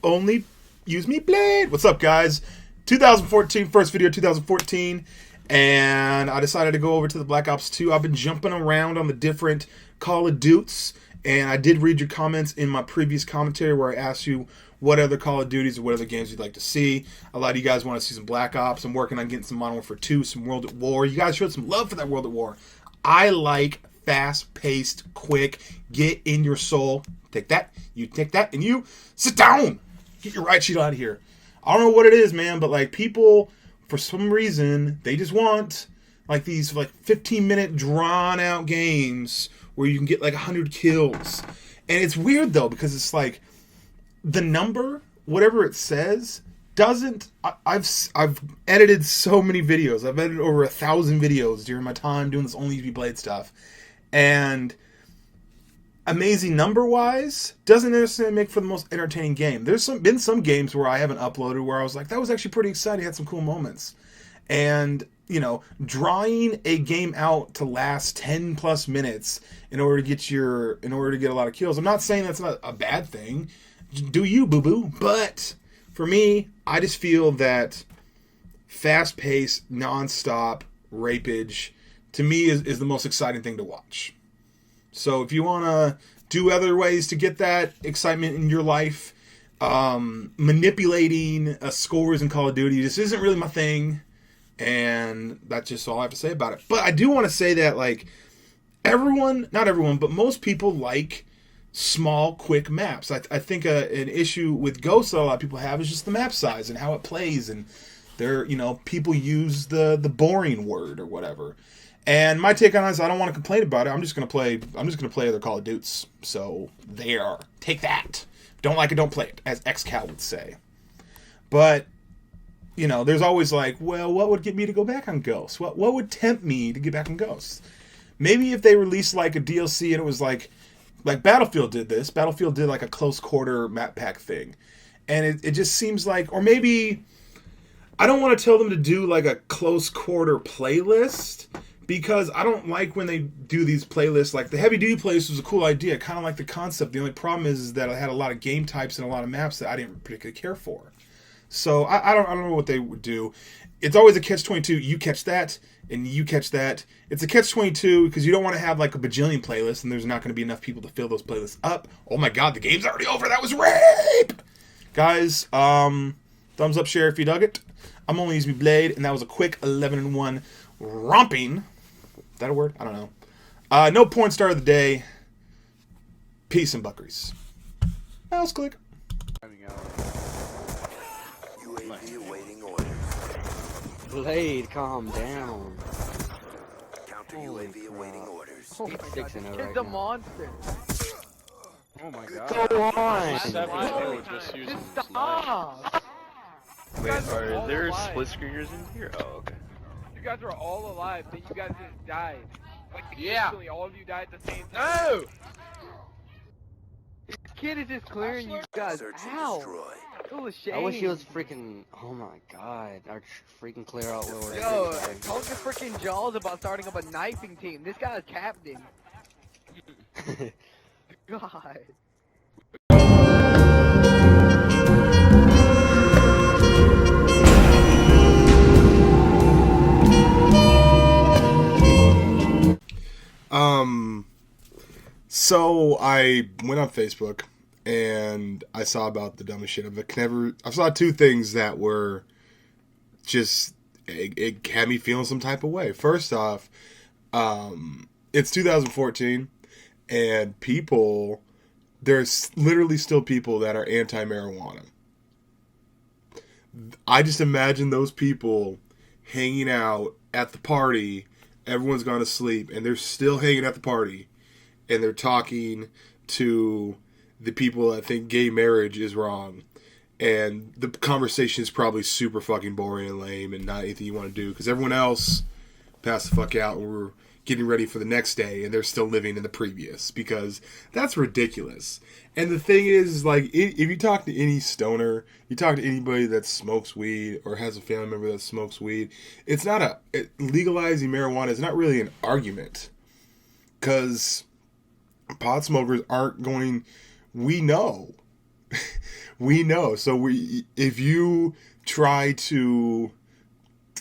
Only use me blade. What's up, guys? 2014, first video 2014, and I decided to go over to the Black Ops 2. I've been jumping around on the different Call of Duties, and I did read your comments in my previous commentary where I asked you what other Call of Duties or what other games you'd like to see. A lot of you guys want to see some Black Ops. I'm working on getting some Modern Warfare 2, some World at War. You guys showed some love for that World at War. I like fast-paced, quick, get in your soul. Take that, you take that, and you sit down. Get your right sheet out of here. I don't know what it is, man, but like people, for some reason, they just want like these like 15-minute drawn-out games where you can get like 100 kills. And it's weird though, because it's like the number, whatever it says, doesn't. I've edited so many videos. I've edited over 1,000 videos during my time doing this ONLYUSemeBLADE stuff, and amazing number-wise doesn't necessarily make for the most entertaining game. There's been some games where I haven't uploaded where I was like, that was actually pretty exciting, had some cool moments. And, you know, drawing a game out to last 10 plus minutes in order to get a lot of kills. I'm not saying that's not a bad thing. Do you, boo-boo? But for me, I just feel that fast-paced, non-stop rapage to me is the most exciting thing to watch. So if you want to do other ways to get that excitement in your life, manipulating scores in Call of Duty, this isn't really my thing, and that's just all I have to say about it. But I do want to say that, like, not everyone, but most people like small, quick maps. I think an issue with Ghost that a lot of people have is just the map size and how it plays, and people use the boring word or whatever. And my take on it is I don't want to complain about it. I'm just gonna play other Call of Duties. So there. Take that. Don't like it, don't play it, as XCal would say. But, you know, there's always like, well, what would get me to go back on Ghosts? What would tempt me to get back on Ghosts? Maybe if they released like a DLC and it was like Battlefield did this. Battlefield did like a close quarter map pack thing. And it just seems like, or maybe I don't want to tell them to do like a close quarter playlist, because I don't like when they do these playlists. Like the Heavy Duty playlist was a cool idea, kind of like the concept. The only problem is that I had a lot of game types and a lot of maps that I didn't particularly care for. So I don't know what they would do. It's always a catch-22. You catch that, and you catch that. It's a catch-22 because you don't want to have like a bajillion playlists, and there's not going to be enough people to fill those playlists up. Oh my god, the game's already over. That was rape! Guys, thumbs up, share if you dug it. I'm ONLYUSemeBLADE, and that was a quick 11-1 romping. Is that a word? I don't know. No porn star of the day. Peace and buckeries. Mouse click. UAV awaiting orders. Blade, calm down. Counter UAV awaiting orders. Oh my god, this kid's It's a monster. Oh my god. Go on. Just using Stop! Wait, are there split screeners in here? Oh, okay. You guys were all alive, then you guys just died. Like, Yeah. instantly, all of you died at the same time. No! This kid is just clearing you guys Search and out. destroy. It was shame. I wish he was freaking. Oh my god. I'd freaking clear out where we're Yo, at. talk your freaking jaws about starting up a knifing team. This guy's captain. God. So I went on Facebook and I saw about the dumbest shit. I saw two things that were just, it had me feeling some type of way. First off, it's 2014 and there's literally still people that are anti-marijuana. I just imagine those people hanging out at the party, everyone's gone to sleep, and they're still hanging at the party, and they're talking to the people that think gay marriage is wrong, and the conversation is probably super fucking boring and lame and not anything you want to do, because everyone else passed the fuck out and we're getting ready for the next day, and they're still living in the previous, because that's ridiculous. And the thing is, like, if you talk to any stoner, you talk to anybody that smokes weed or has a family member that smokes weed, it's not legalizing marijuana is not really an argument, because pot smokers aren't going, we know. We know. So if you try to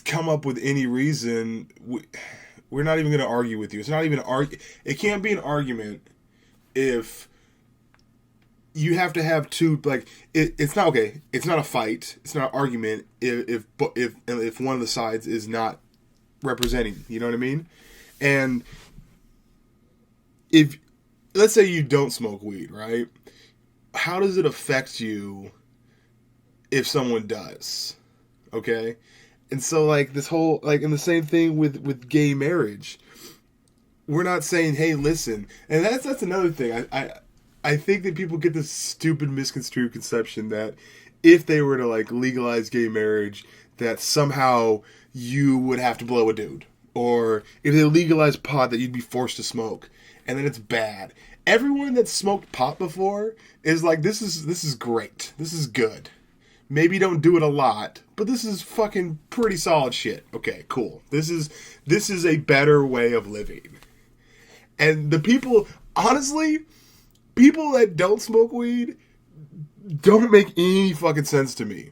come up with any reason, we're not even going to argue with you. It's not even it can't be an argument if you have to have two, like, it's not okay. It's not a fight. It's not an argument if one of the sides is not representing. You know what I mean? And if, let's say you don't smoke weed, right? How does it affect you if someone does? Okay? And so, like, this whole, like, and the same thing with gay marriage. We're not saying, hey, listen. And that's another thing. I think that people get this stupid misconstrued conception that if they were to, like, legalize gay marriage, that somehow you would have to blow a dude. Or if they legalize pot, that you'd be forced to smoke. And then it's bad. Everyone that's smoked pot before is like, this is great. This is good. Maybe don't do it a lot, but this is fucking pretty solid shit. Okay, cool. This is a better way of living. And the people, honestly, people that don't smoke weed don't make any fucking sense to me.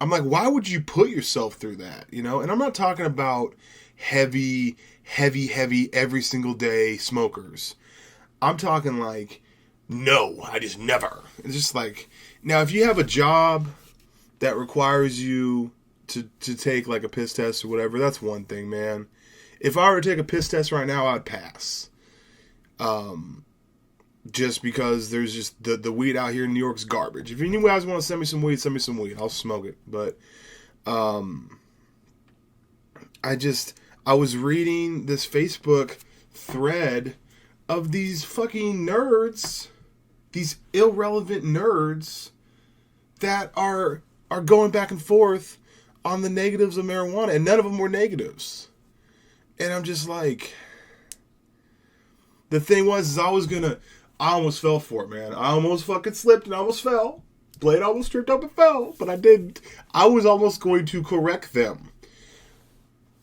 I'm like, why would you put yourself through that? You know? And I'm not talking about heavy every single day smokers. I'm talking like, no, I just never. It's just like, now if you have a job that requires you to take like a piss test or whatever, that's one thing, man. If I were to take a piss test right now, I'd pass. Just because there's just the weed out here in New York's garbage. If you guys want to send me some weed, I'll smoke it. But I was reading this Facebook thread of these fucking nerds, these irrelevant nerds that are going back and forth on the negatives of marijuana, and none of them were negatives. And I'm just like, the thing was, I almost fell for it, man. I almost fucking slipped and I almost fell. Blade almost tripped up and fell, but I didn't. I was almost going to correct them.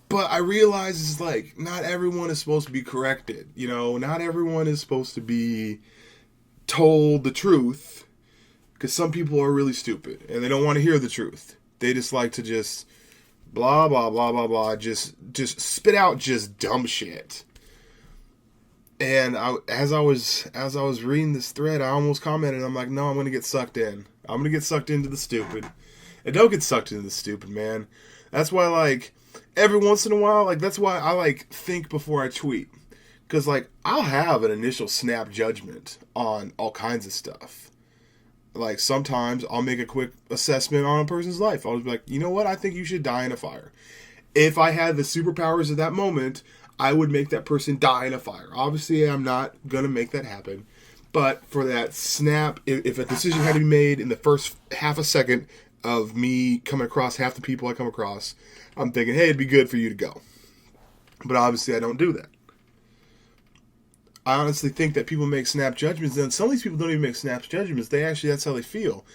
But I realized it's like, not everyone is supposed to be corrected. You know, not everyone is supposed to be told the truth. Because some people are really stupid and they don't want to hear the truth. They just like to just blah, blah, blah, blah, blah. Just spit out just dumb shit. And as I was reading this thread, I almost commented, I'm like, no, I'm going to get sucked in. I'm going to get sucked into the stupid. And don't get sucked into the stupid, man. That's why, like, every once in a while, like, that's why I, like, think before I tweet. Because, like, I'll have an initial snap judgment on all kinds of stuff. Like, sometimes I'll make a quick assessment on a person's life. I'll just be like, you know what? I think you should die in a fire. If I had the superpowers at that moment, I would make that person die in a fire. Obviously, I'm not going to make that happen. But for that snap, if a decision had to be made in the first half a second of me coming across half the people I come across, I'm thinking, hey, it'd be good for you to go. But obviously, I don't do that. I honestly think that people make snap judgments, and some of these people don't even make snap judgments. That's how they feel.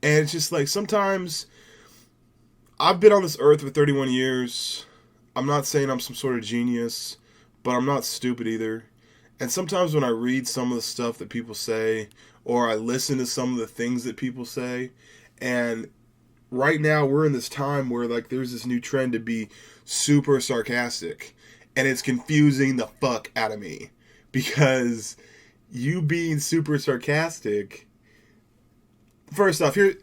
And it's just like, sometimes, I've been on this earth for 31 years. I'm not saying I'm some sort of genius, but I'm not stupid either. And sometimes when I read some of the stuff that people say, or I listen to some of the things that people say, and right now we're in this time where, like, there's this new trend to be super sarcastic, and it's confusing the fuck out of me. Because you being super sarcastic, first off, here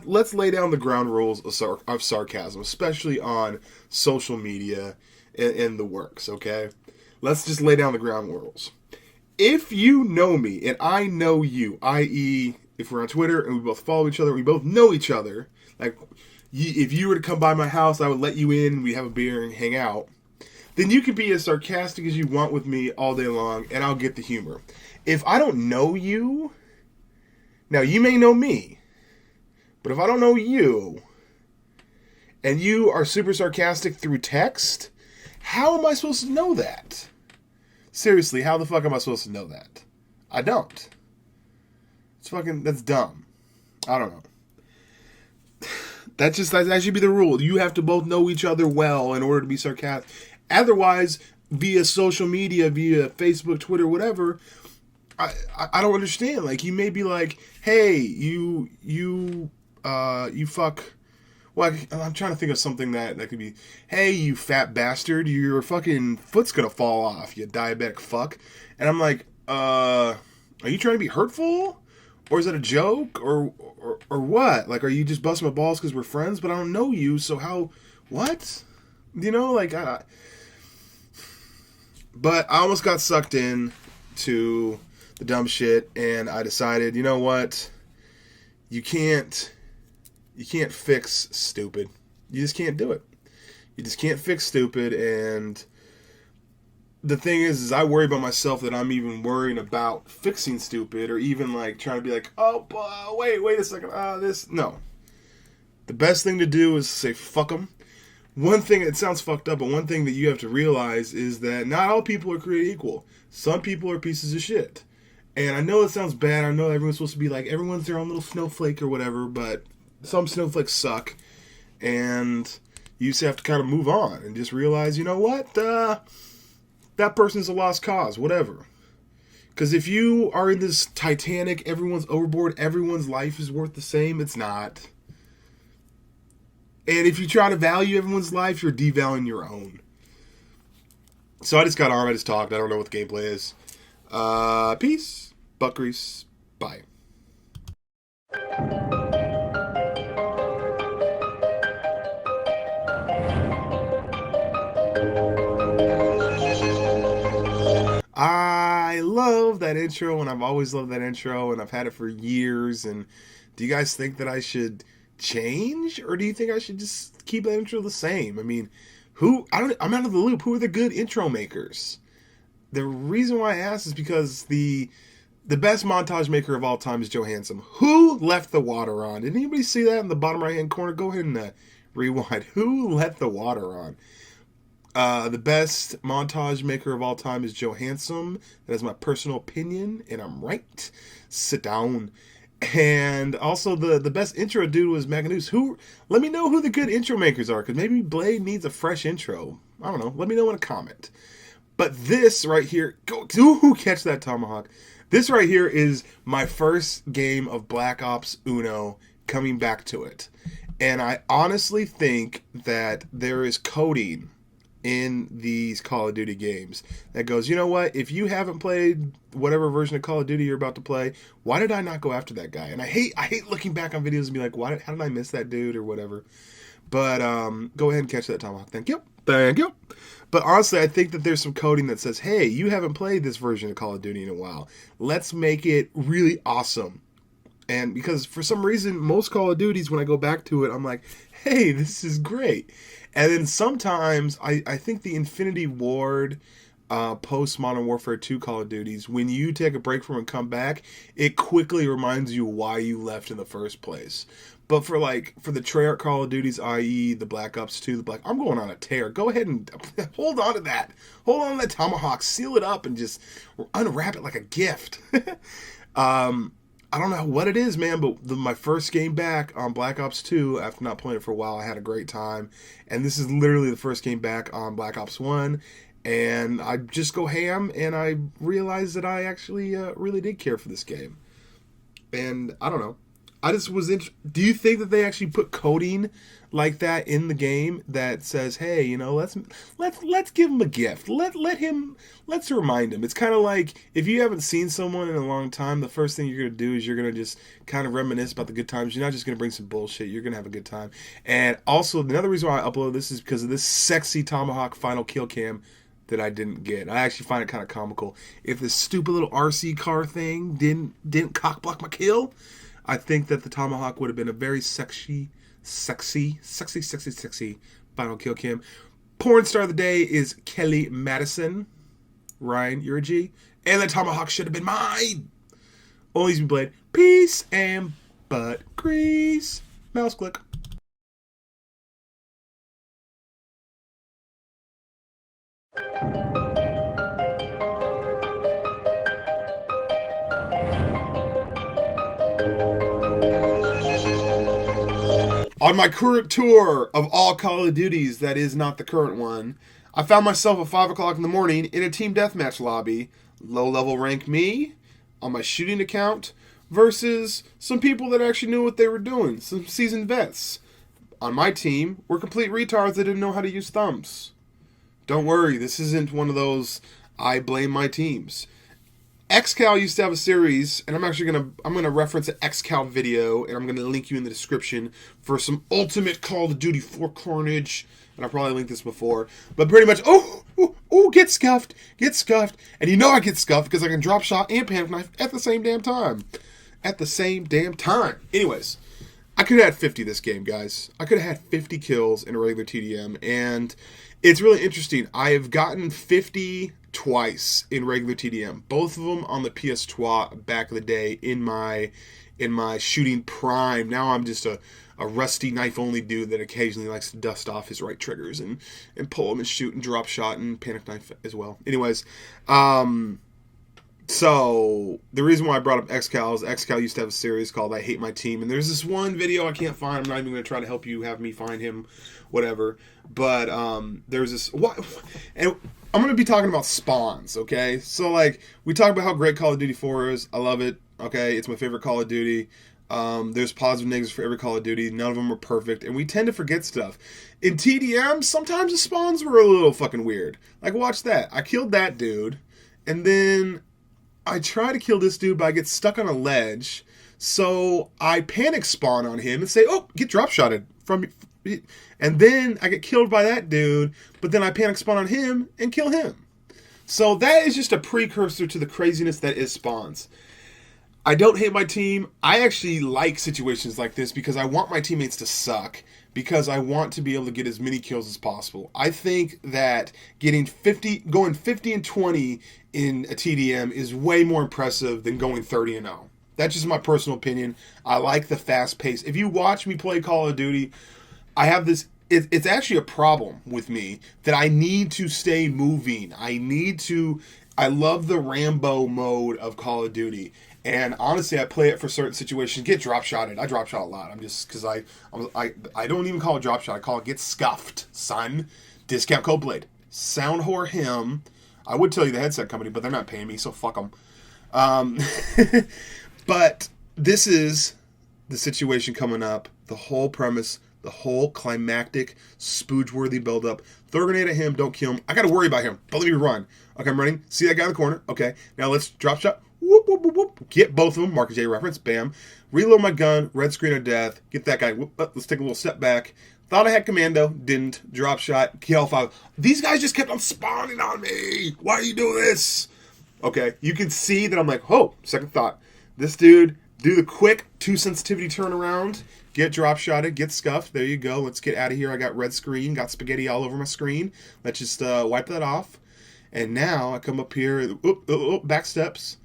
let's lay down the ground rules of sarcasm, especially on social media and the works. Okay, let's just lay down the ground rules. If you know me and I know you, i.e., if we're on Twitter and we both follow each other, we both know each other. Like, if you were to come by my house, I would let you in and we'd have a beer and hang out. Then you can be as sarcastic as you want with me all day long, and I'll get the humor. If I don't know you, now you may know me, but if I don't know you, and you are super sarcastic through text, How am I supposed to know that? Seriously, how the fuck am I supposed to know that? I don't. That's dumb. I don't know. That should be the rule. You have to both know each other well in order to be sarcastic. Otherwise, via social media, via Facebook, Twitter, whatever, I don't understand. Like, you may be like, hey, you fuck. Well, I'm trying to think of something that could be, hey, you fat bastard, your fucking foot's gonna fall off, you diabetic fuck. And I'm like, are you trying to be hurtful? Or is that a joke? Or what? Like, are you just busting my balls because we're friends? But I don't know you, so how, what? You know, like, but I almost got sucked in to the dumb shit, and I decided, you know what? You can't fix stupid. You just can't do it. You just can't fix stupid, and the thing is I worry about myself that I'm even worrying about fixing stupid, or even like trying to be like, oh, wait a second, this. No. The best thing to do is say fuck them. One thing, it sounds fucked up, but one thing that you have to realize is that not all people are created equal. Some people are pieces of shit. And I know it sounds bad. I know everyone's supposed to be like, everyone's their own little snowflake or whatever, but some snowflakes suck. And you just have to kind of move on and just realize, you know what? That person's a lost cause, whatever. Because if you are in this Titanic, everyone's overboard, everyone's life is worth the same, it's not. And if you try to value everyone's life, you're devaluing your own. So I just got on, I just talked, I don't know what the gameplay is. Peace, butt grease, bye. I love that intro, and I've always loved that intro, and I've had it for years. And do you guys think that I should change, or do you think I should just keep that intro the same? I mean, I'm out of the loop. Who are the good intro makers? The reason why I ask is because the best montage maker of all time is Joe Handsome. Who left the water on? Did anybody see that in the bottom right hand corner? Go ahead and rewind. Who let the water on? The best montage maker of all time is Joe Handsome. That is my personal opinion, and I'm right. Sit down. And also the best intro dude was Magnus. Let me know who the good intro makers are, because maybe Blade needs a fresh intro. I don't know. Let me know in a comment. But this right here, catch that tomahawk. This right here is my first game of Black Ops Uno, coming back to it. And I honestly think that there is coding in these Call of Duty games that goes, you know what, if you haven't played whatever version of Call of Duty you're about to play, why did I not go after that guy? And I hate looking back on videos and be like, how did I miss that dude or whatever? But go ahead and catch that tomahawk. Thank you. But honestly, I think that there's some coding that says, hey, you haven't played this version of Call of Duty in a while. Let's make it really awesome. And because for some reason, most Call of Duties, when I go back to it, I'm like, hey, this is great. And then sometimes, I think the Infinity Ward post Modern Warfare 2 Call of Duties, when you take a break from it and come back, it quickly reminds you why you left in the first place. But for the Treyarch Call of Duties, i.e. the Black Ops 2, I'm going on a tear. Go ahead and hold on to that. Hold on to that tomahawk, seal it up, and just unwrap it like a gift. I don't know what it is, man, but my first game back on Black Ops 2, after not playing it for a while, I had a great time. And this is literally the first game back on Black Ops 1. And I just go ham, and I realized that I actually really did care for this game. And I don't know. I just was do you think that they actually put coding like that in the game that says, hey, you know, let's give him a gift. Let's remind him. It's kind of like if you haven't seen someone in a long time, the first thing you're going to do is you're going to just kind of reminisce about the good times. You're not just going to bring some bullshit. You're going to have a good time. And also, another reason why I upload this is because of this sexy tomahawk final kill cam that I didn't get. I actually find it kind of comical. If this stupid little RC car thing didn't cock block my kill, I think that the tomahawk would have been a very sexy final kill cam. Porn star of the day is Kelly Madison. Ryan, you're a G. And the tomahawk should have been mine. ONLYUSEmeBLADE. Peace and butt grease. Mouse click. On my current tour of all Call of Duties that is not the current one, I found myself at 5 o'clock in the morning in a team deathmatch lobby. Low-level rank me on my shooting account versus some people that actually knew what they were doing, some seasoned vets. On my team were complete retards that didn't know how to use thumbs. Don't worry, this isn't one of those I blame my teams. XCal used to have a series, and I'm gonna reference an XCal video, and I'm gonna link you in the description for some ultimate Call of Duty 4 Carnage. And I probably linked this before, but pretty much, get scuffed, and you know I get scuffed because I can drop shot and panic knife at the same damn time. Anyways, I could have had 50 this game, guys. I could have had 50 kills in a regular TDM, and it's really interesting. I have gotten 50 twice in regular TDM, both of them on the PS2 back in the day in my shooting prime. Now I'm just a rusty knife-only dude that occasionally likes to dust off his right triggers and pull them and shoot and drop shot and panic knife as well. Anyways, so the reason why I brought up XCal is XCal used to have a series called I Hate My Team, and there's this one video I can't find. I'm not even going to try to help you have me find him, whatever. But there's this... And I'm going to be talking about spawns, okay? So, like, we talk about how great Call of Duty 4 is. I love it, okay? It's my favorite Call of Duty. There's positive and negatives for every Call of Duty. None of them are perfect, and we tend to forget stuff. In TDM, sometimes the spawns were a little fucking weird. Like, watch that. I killed that dude, and then I try to kill this dude, but I get stuck on a ledge, so I panic spawn on him and say, oh, get drop shotted from... And then I get killed by that dude, but then I panic spawn on him and kill him. So that is just a precursor to the craziness that is spawns. I don't hate my team. I actually like situations like this because I want my teammates to suck, because I want to be able to get as many kills as possible. I think that going 50 and 20 in a TDM is way more impressive than going 30 and 0. That's just my personal opinion. I like the fast pace. If you watch me play Call of Duty, I have this, it's actually a problem with me that I need to stay moving. I love the Rambo mode of Call of Duty. And honestly, I play it for certain situations. Get drop shotted. I drop shot a lot. I'm just, because I don't even call it drop shot. I call it get scuffed, son. Discount code Blade. Sound whore him. I would tell you the headset company, but they're not paying me, so fuck them. But this is the situation coming up. The whole premise, the whole climactic, spooge-worthy build-up. Throw a grenade at him, don't kill him. I gotta worry about him. Don't let me run. Okay, I'm running. See that guy in the corner? Okay, now let's drop shot. Whoop, whoop, whoop, whoop. Get both of them. Marcus J reference. Bam. Reload my gun. Red screen of death. Get that guy. Whoop, let's take a little step back. Thought I had commando. Didn't. Drop shot. Kill 5. These guys just kept on spawning on me. Why are you doing this? Okay, you can see that I'm like, oh, second thought. This dude, do the quick 2 sensitivity turnaround. Get drop shotted, get scuffed. There you go. Let's get out of here. I got red screen, got spaghetti all over my screen. Let's just wipe that off. And now I come up here, back steps.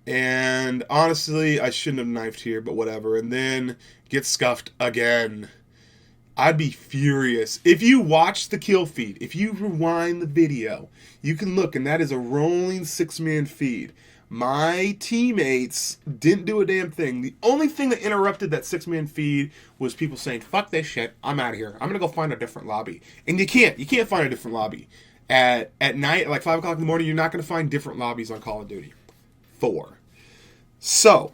And honestly, I shouldn't have knifed here, but whatever. And then get scuffed again. I'd be furious. If you watch the kill feed, if you rewind the video, you can look, and that is a rolling 6-man feed. My teammates didn't do a damn thing. The only thing that interrupted that 6-man feed was people saying, fuck this shit, I'm out of here. I'm going to go find a different lobby. And you can't find a different lobby. At night, like 5 o'clock in the morning, you're not going to find different lobbies on Call of Duty 4. So,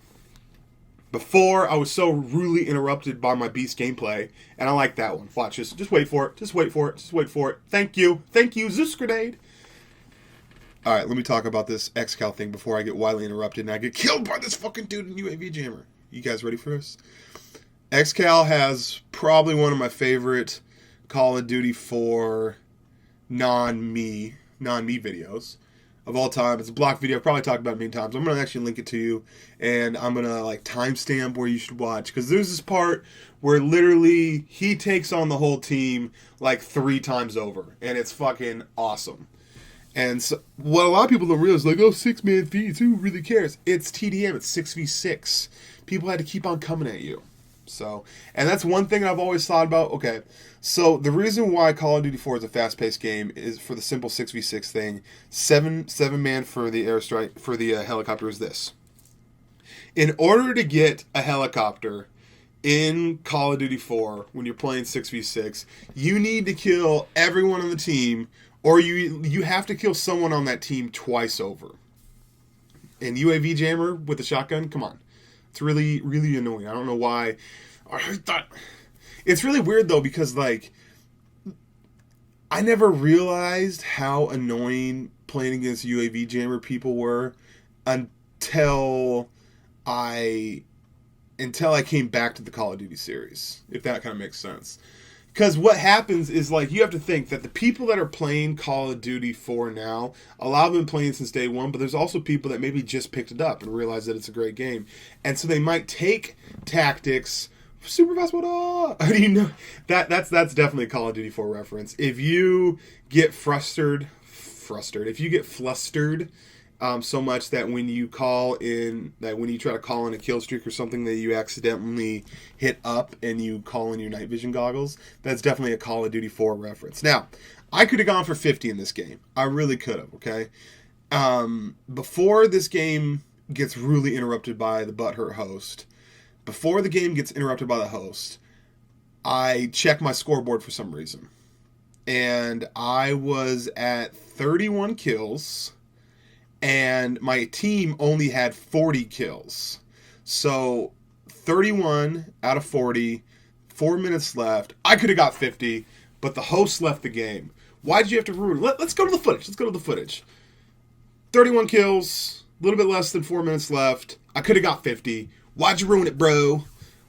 before I was so rudely interrupted by my beast gameplay, and I like that one. Watch this. Just wait for it. Just wait for it. Just wait for it. Thank you. Thank you, Zeus Grenade. Alright, let me talk about this XCal thing before I get wildly interrupted and I get killed by this fucking dude in UAV Jammer. You guys ready for this? XCal has probably one of my favorite Call of Duty 4 non-me videos of all time. It's a block video. I've probably talked about it many times. I'm going to actually link it to you, and I'm going to like timestamp where you should watch, because there's this part where literally he takes on the whole team like 3 times over, and it's fucking awesome. And so, what a lot of people don't realize, like, oh, 6-man feeds, who really cares? It's TDM, it's 6v6. People had to keep on coming at you. So, and that's one thing I've always thought about. Okay, So the reason why Call of Duty 4 is a fast-paced game is for the simple 6v6 thing. Seven man for the airstrike for the helicopter is this. In order to get a helicopter in Call of Duty 4 when you're playing 6v6, you need to kill everyone on the team, or you have to kill someone on that team twice over. And UAV jammer with a shotgun, come on. It's really, really annoying. I don't know why. It's really weird, though, because, like, I never realized how annoying playing against UAV jammer people were until I came back to the Call of Duty series, if that kind of makes sense. Because what happens is, like, you have to think that the people that are playing Call of Duty 4 now, a lot of them playing since day one, but there's also people that maybe just picked it up and realize that it's a great game. And so they might take tactics, super fast, what do you know? That's definitely a Call of Duty 4 reference. If you get flustered, if you get flustered so much that when you try to call in a kill streak or something that you accidentally hit up and you call in your night vision goggles, that's definitely a Call of Duty 4 reference. Now, I could have gone for 50 in this game. I really could have, okay? Before this game gets really interrupted by the butthurt host, I check my scoreboard for some reason. And I was at 31 kills, and my team only had 40 kills. So 31 out of 40, 4 minutes left. I could have got 50, but the host left the game. Why'd you have to ruin it? Let's go to the footage. 31 kills, a little bit less than 4 minutes left. I could have got 50. Why'd you ruin it, bro?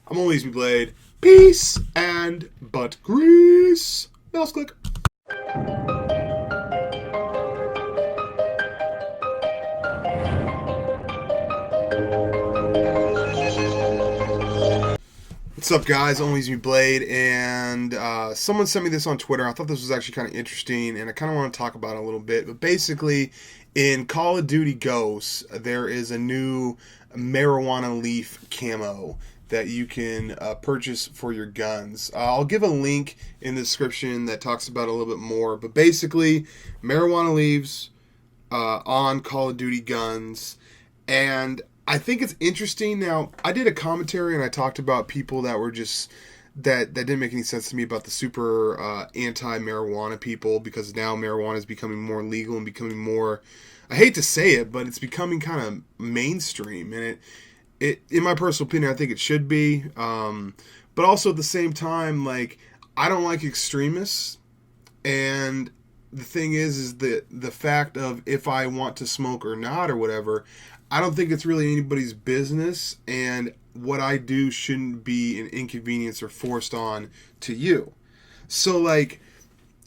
I'm ONLYUSEmeBLADE. Peace and butt grease. Mouse click. What's up, guys? ONLYUSEmeBLADE, and someone sent me this on Twitter. I thought this was actually kind of interesting, and I kind of want to talk about it a little bit. But basically, in Call of Duty Ghosts, there is a new marijuana leaf camo that you can purchase for your guns. I'll give a link in the description that talks about it a little bit more. But basically, marijuana leaves on Call of Duty guns, and I think it's interesting. Now, I did a commentary and I talked about people that were just that didn't make any sense to me about the super anti-marijuana people, because now marijuana is becoming more legal and becoming more, I hate to say it, but it's becoming kind of mainstream, and it in my personal opinion, I think it should be. But also at the same time, like, I don't like extremists, and the thing is the fact of if I want to smoke or not or whatever, I don't think it's really anybody's business, and what I do shouldn't be an inconvenience or forced on to you. So, like,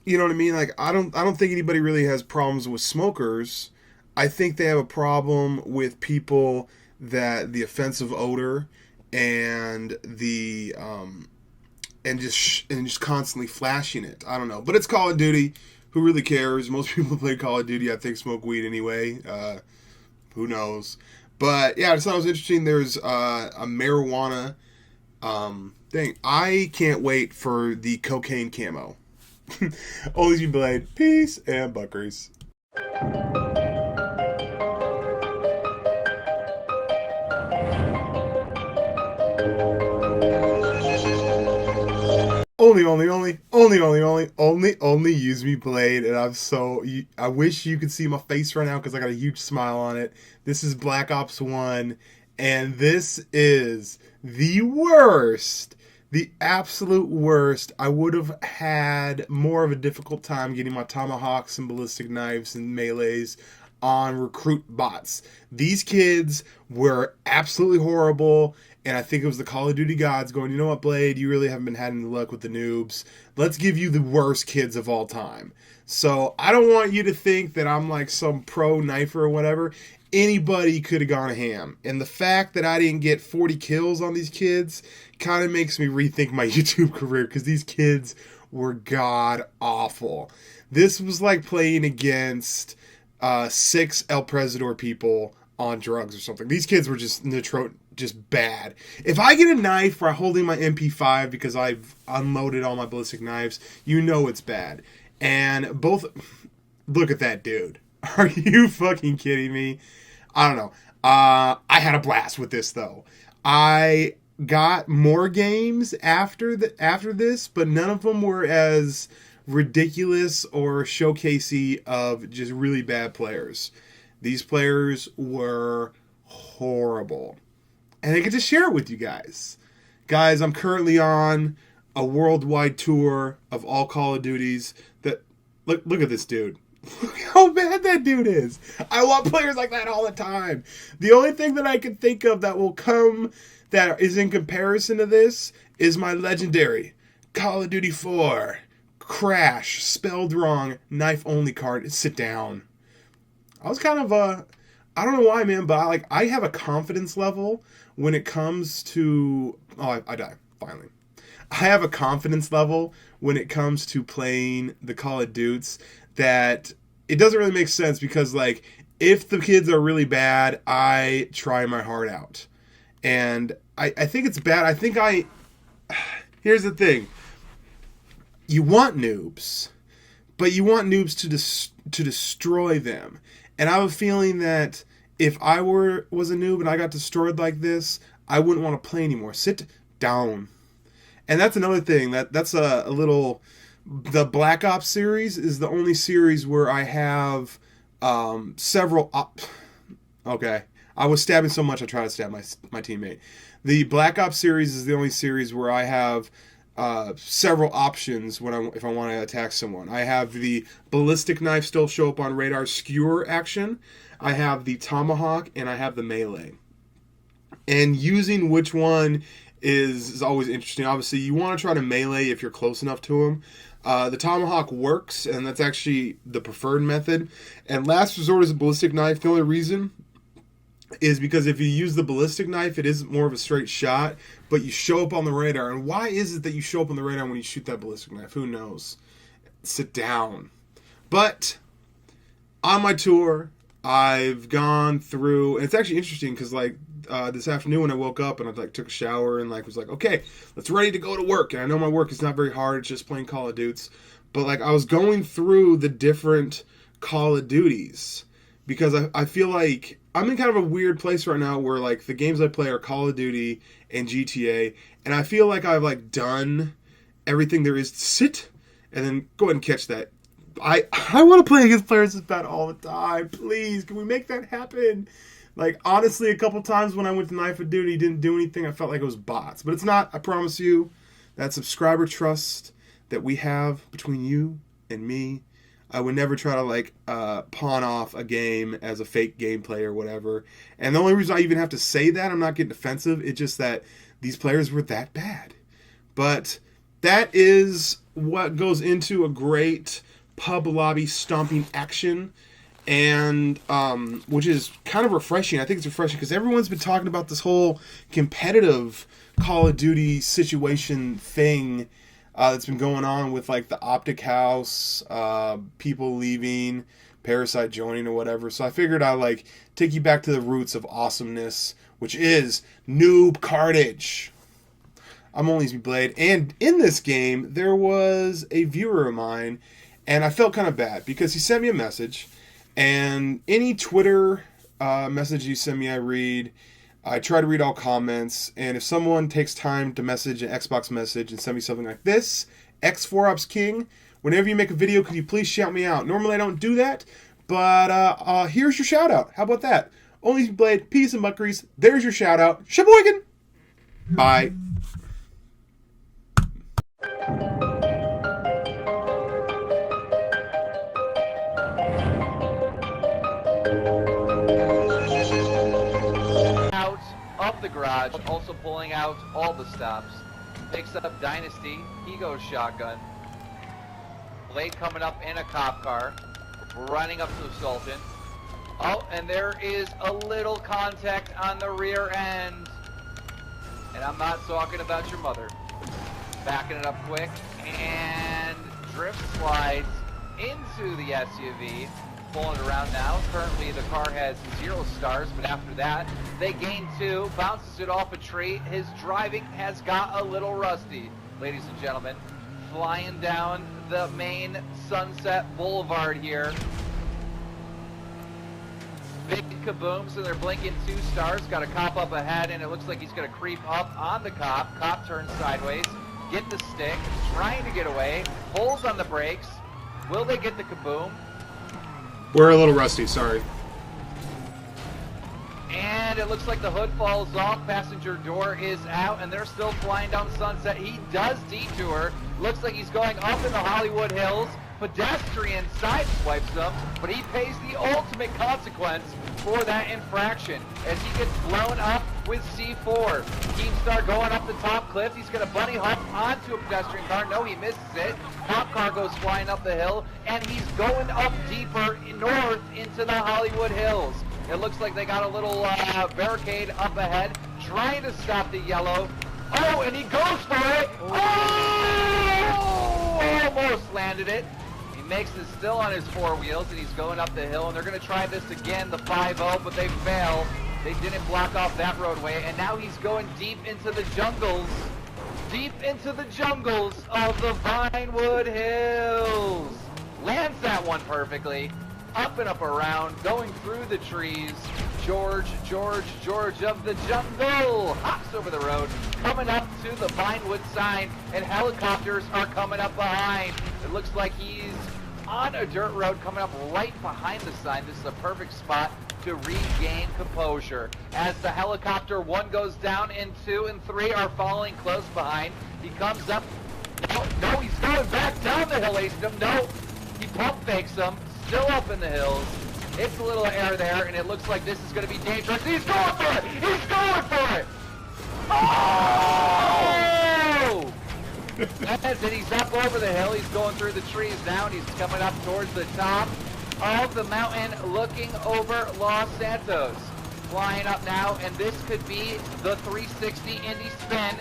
you know what I mean? Like, I don't think anybody really has problems with smokers. I think they have a problem with people that the offensive odor and the and just constantly flashing it. I don't know, but it's Call of Duty. Who really cares? Most people who play Call of Duty, I think, smoke weed anyway. Who knows? But yeah, I just thought it was interesting. There's a marijuana thing. I can't wait for the cocaine camo. ONLYUSEmeBLADE. Peace and butt grease. Only use me blade, and I wish you could see my face right now because I got a huge smile on it. This is Black Ops 1, and this is the worst, the absolute worst. I would have had more of a difficult time getting my tomahawks and ballistic knives and melees on recruit bots. These kids were absolutely horrible. And I think it was the Call of Duty gods going, you know what, Blade, you really haven't been having luck with the noobs. Let's give you the worst kids of all time. So I don't want you to think that I'm like some pro knifer or whatever. Anybody could have gone ham. And the fact that I didn't get 40 kills on these kids kind of makes me rethink my YouTube career, because these kids were god awful. This was like playing against 6 El Presidor people on drugs or something. These kids were just just bad. If I get a knife while holding my MP5 because I've unloaded all my ballistic knives, you know it's bad. And both... Look at that dude. Are you fucking kidding me? I don't know. I had a blast with this, though. I got more games after this, but none of them were as ridiculous or showcasey of just really bad players. These players were horrible. And I get to share it with you guys. Guys, I'm currently on a worldwide tour of all Call of Duties. That look at this dude. Look how bad that dude is. I want players like that all the time. The only thing that I can think of that will come that is in comparison to this is my legendary Call of Duty 4 Crash spelled wrong knife only card. Sit down. I was kind of I don't know why, man, but I have a confidence level when it comes to... Oh, I died, finally. I have a confidence level when it comes to playing the Call of Duties that it doesn't really make sense because, like, if the kids are really bad, I try my heart out. And I think it's bad. Here's the thing. You want noobs, but you want noobs to destroy them. And I have a feeling that if I was a noob and I got destroyed like this, I wouldn't want to play anymore. Sit down. And that's another thing. That's a little... The Black Ops series is the only series where I have several... Okay. I was stabbing so much I tried to stab my teammate. The Black Ops series is the only series where I have several options if I want to attack someone. I have the ballistic knife still show up on radar skewer action. I have the tomahawk, and I have the melee. And using which one is always interesting. Obviously, you want to try to melee if you're close enough to them. The tomahawk works, and that's actually the preferred method. And last resort is a ballistic knife. The only reason is because if you use the ballistic knife, it is more of a straight shot, but you show up on the radar. And why is it that you show up on the radar when you shoot that ballistic knife? Who knows? Sit down. But on my tour, I've gone through, and it's actually interesting because this afternoon when I woke up and I took a shower and was like, okay, let's ready to go to work. And I know my work is not very hard; it's just playing Call of Duty. But I was going through the different Call of Duties because I feel like I'm in kind of a weird place right now where the games I play are Call of Duty and GTA, and I feel like I've done everything there is to sit and then go ahead and catch that. I want to play against players this bad all the time. Please, can we make that happen? Honestly, a couple times when I went to Knife of Duty, didn't do anything. I felt like it was bots. But it's not, I promise you. That subscriber trust that we have between you and me, I would never try to, pawn off a game as a fake gameplay or whatever. And the only reason I even have to say that, I'm not getting defensive, it's just that these players were that bad. But that is what goes into a great pub lobby stomping action, and which is kind of refreshing. I think it's refreshing because everyone's been talking about this whole competitive Call of Duty situation thing that's been going on with the Optic House, people leaving, Parasite joining or whatever. So I figured I'd take you back to the roots of awesomeness, which is Noob Cartage. I'm ONLYUSEmeBLADE, and in this game there was a viewer of mine. And I felt kind of bad because he sent me a message, and any Twitter message you send me, I read. I try to read all comments, and if someone takes time to message an Xbox message and send me something like this, X4Ops King, whenever you make a video, could you please shout me out? Normally I don't do that, but here's your shout out. How about that? ONLYUSEmeBLADE, peace and buckeries. There's your shout out. Sheboygan! Bye. The garage, also pulling out all the stops. Picks up Dynasty, he goes shotgun. Blade coming up in a cop car, running up to Sultan. Oh, and there is a little contact on the rear end. And I'm not talking about your mother. Backing it up quick, and drift slides into the SUV. pulling it around now. Currently, the car has 0 stars, but after that, they gain 2. Bounces it off a tree. His driving has got a little rusty, ladies and gentlemen. Flying down the main Sunset Boulevard here. Big kabooms, and they're blinking 2 stars. Got a cop up ahead, and it looks like he's going to creep up on the cop. Cop turns sideways. Get the stick. Trying to get away. Pulls on the brakes. Will they get the kaboom? We're a little rusty, sorry. And it looks like the hood falls off. Passenger door is out, and they're still flying down Sunset. He does detour. Looks like he's going up in the Hollywood Hills. Pedestrian sideswipes him, but he pays the ultimate consequence for that infraction as he gets blown up with C4. Keemstar going up the top cliff. He's going to bunny hop onto a pedestrian car. No, he misses it. Cop car goes flying up the hill, and he's going up deeper north into the Hollywood Hills. It looks like they got a little barricade up ahead, trying to stop the yellow. Oh, and he goes for it. Oh! Almost landed it. He makes it still on his 4 wheels, and he's going up the hill, and they're going to try this again, the 5-0, but they fail. They didn't block off that roadway, and now he's going deep into the jungles. Deep into the jungles of the Vinewood Hills. Lands that one perfectly. Up and up around, going through the trees. George of the jungle hops over the road, coming up to the Vinewood sign, and helicopters are coming up behind. It looks like he's on a dirt road coming up right behind the sign. This is a perfect spot to regain composure. As the helicopter 1 goes down, and 2 and 3 are following close behind. He comes up. No, he's going back down the hill, Aced. No, he pump fakes him. Still up in the hills. It's a little air there, and it looks like this is going to be dangerous. He's going for it! He's going for it! Oh! And he's up over the hill. He's going through the trees now, and he's coming up towards the top of the mountain, looking over Los Santos. Flying up now, and this could be the 360 Indy spin.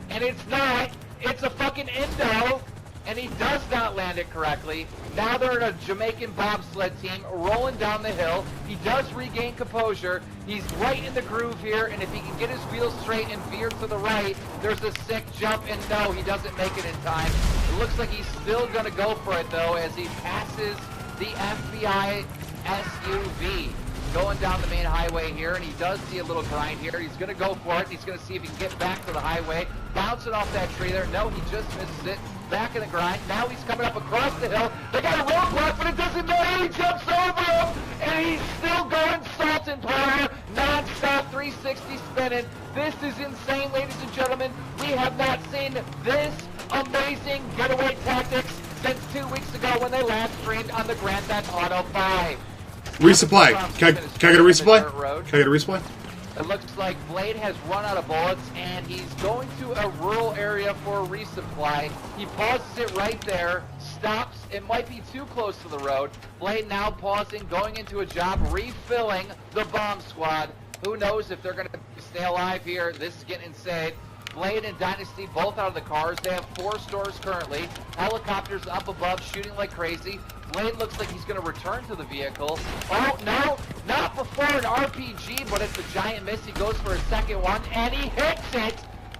And it's not. It's a fucking Indo. And he does not land it correctly. Now they're in a Jamaican bobsled team rolling down the hill. He does regain composure. He's right in the groove here, and if he can get his wheels straight and veer to the right, there's a sick jump, and no, he doesn't make it in time. It looks like he's still going to go for it, though, as he passes the FBI SUV. Going down the main highway here, and he does see a little grind here. He's going to go for it. He's going to see if he can get back to the highway. Bouncing off that tree there. No, he just misses it. Back in the grind. Now he's coming up across the hill. They got a roadblock, but it doesn't matter. He jumps over him, and he's still going salt and power. Non-stop 360 spinning. This is insane, ladies and gentlemen. We have not seen this amazing getaway tactics since 2 weeks ago when they last streamed on the Grand Theft Auto 5. Resupply. Can I get a resupply? Can I get a resupply? It looks like Blade has run out of bullets, and he's going to a rural area for a resupply. He pauses it right there, stops. It might be too close to the road. Blade now pausing, going into a job, refilling the bomb squad. Who knows if they're going to stay alive here. This is getting insane. Blade and Dynasty both out of the cars. They have 4 stores currently. Helicopters up above, shooting like crazy. Blade looks like he's going to return to the vehicle. Oh, no, not before an RPG, but it's a giant miss. He goes for a second one, and he hits it.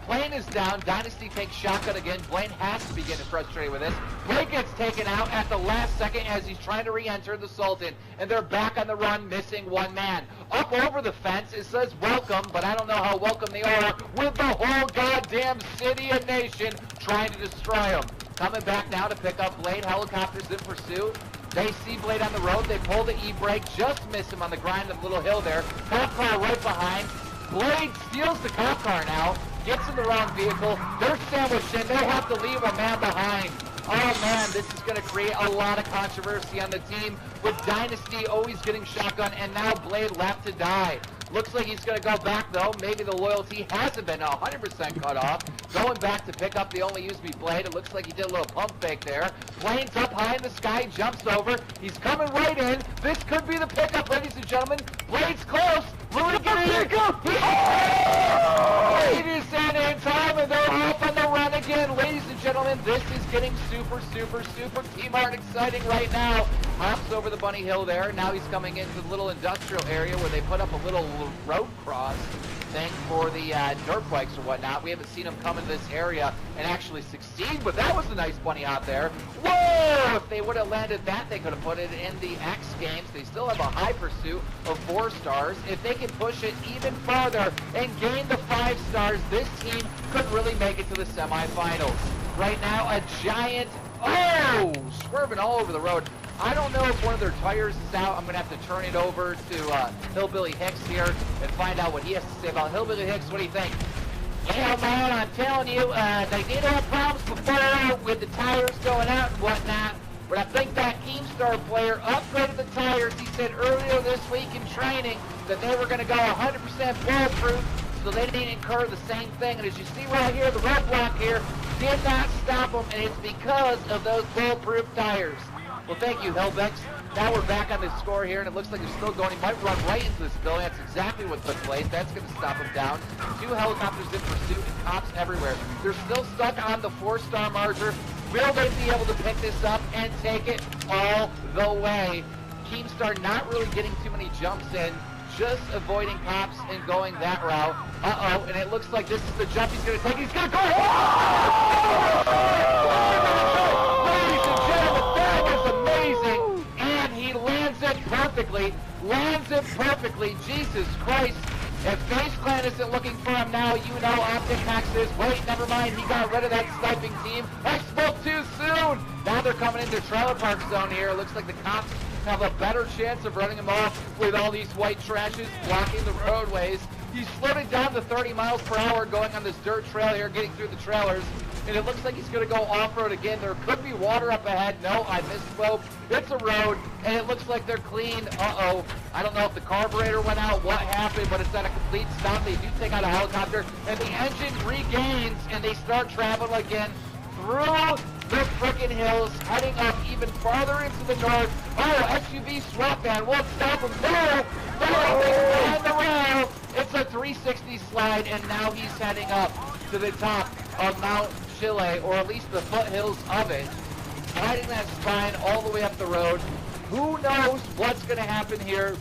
Plane is down. Dynasty takes shotgun again. Blaine has to be getting frustrated with this. Blade gets taken out at the last second as he's trying to re-enter the Sultan. And they're back on the run, missing 1 man. Up over the fence, it says welcome, but I don't know how welcome they are with the whole goddamn city and nation trying to destroy them. Coming back now to pick up Blade. Helicopters in pursuit. They see Blade on the road. They pull the E-brake. Just miss him on the grind of the little hill there. Cop car right behind. Blade steals the cop car now. Gets in the wrong vehicle. They're sandwiched in. They have to leave a man behind. Oh man, this is going to create a lot of controversy on the team with Dynasty always getting shotgun and now Blade left to die. Looks like he's going to go back though. Maybe the loyalty hasn't been 100% cut off. Going back to pick up the Only Use Me Blade. It looks like he did a little pump fake there. Plane's up high in the sky, jumps over. He's coming right in. This could be the pickup, ladies and gentlemen. Blade's close. Will he get it? It is again in time, and they're off on the run again. Ladies and gentlemen, this is getting super team art exciting right now. Hops over the bunny hill there. Now he's coming into the little industrial area where they put up a little road cross thing for the dirt bikes or whatnot. We haven't seen him come in this area and actually succeed, but that was a nice bunny out there. Whoa! If they would have landed that, they could have put it in the X Games. They still have a high pursuit of 4 stars. If they can push it even farther and gain the 5 stars, this team could really make it to the semifinals. Right now, a giant, swerving all over the road. I don't know if one of their tires is out. I'm going to have to turn it over to Hillbilly Hicks here and find out what he has to say about Hillbilly Hicks. What do you think? Yeah, man, I'm telling you, they did have problems before with the tires going out and whatnot, but I think that Keemstar player upgraded the tires. He said earlier this week in training that they were going to go 100% bulletproof, so they didn't incur the same thing. And as you see right here, the roadblock here did not stop them, and it's because of those bulletproof tires. Well, thank you, Hellbex. Now we're back on the score here, and it looks like they're still going. He might run right into this building. That's exactly what took place. That's going to stop him down. 2 helicopters in pursuit and cops everywhere. They're still stuck on the 4-star marker. Will they be able to pick this up and take it all the way? Keemstar not really getting too many jumps in, just avoiding cops and going that route. And it looks like this is the jump he's going to take. He's going to go! Ladies and gentlemen, that was amazing! And he lands it perfectly. Jesus Christ. If FaZe Clan isn't looking for him now, you know OpticMax is. Wait, never mind. He got rid of that sniping team. I spoke too soon. Now they're coming into trailer park zone here. It looks like the cops have a better chance of running him off with all these white trashes blocking the roadways. He's floating down to 30 miles per hour going on this dirt trail here, getting through the trailers. And it looks like he's going to go off-road again. There could be water up ahead. No, I misspoke. It's a road, and it looks like they're clean. I don't know if the carburetor went out, what happened, but it's at a complete stop. They do take out a helicopter, and the engine regains, and they start traveling again through the frickin' hills, heading up even farther into the north. SUV swap van won't stop him. No! Behind the rail. It's a 360 slide, and now he's heading up to the top of Mount Chile, or at least the foothills of it, riding that spine all the way up the road. Who knows what's going to happen here?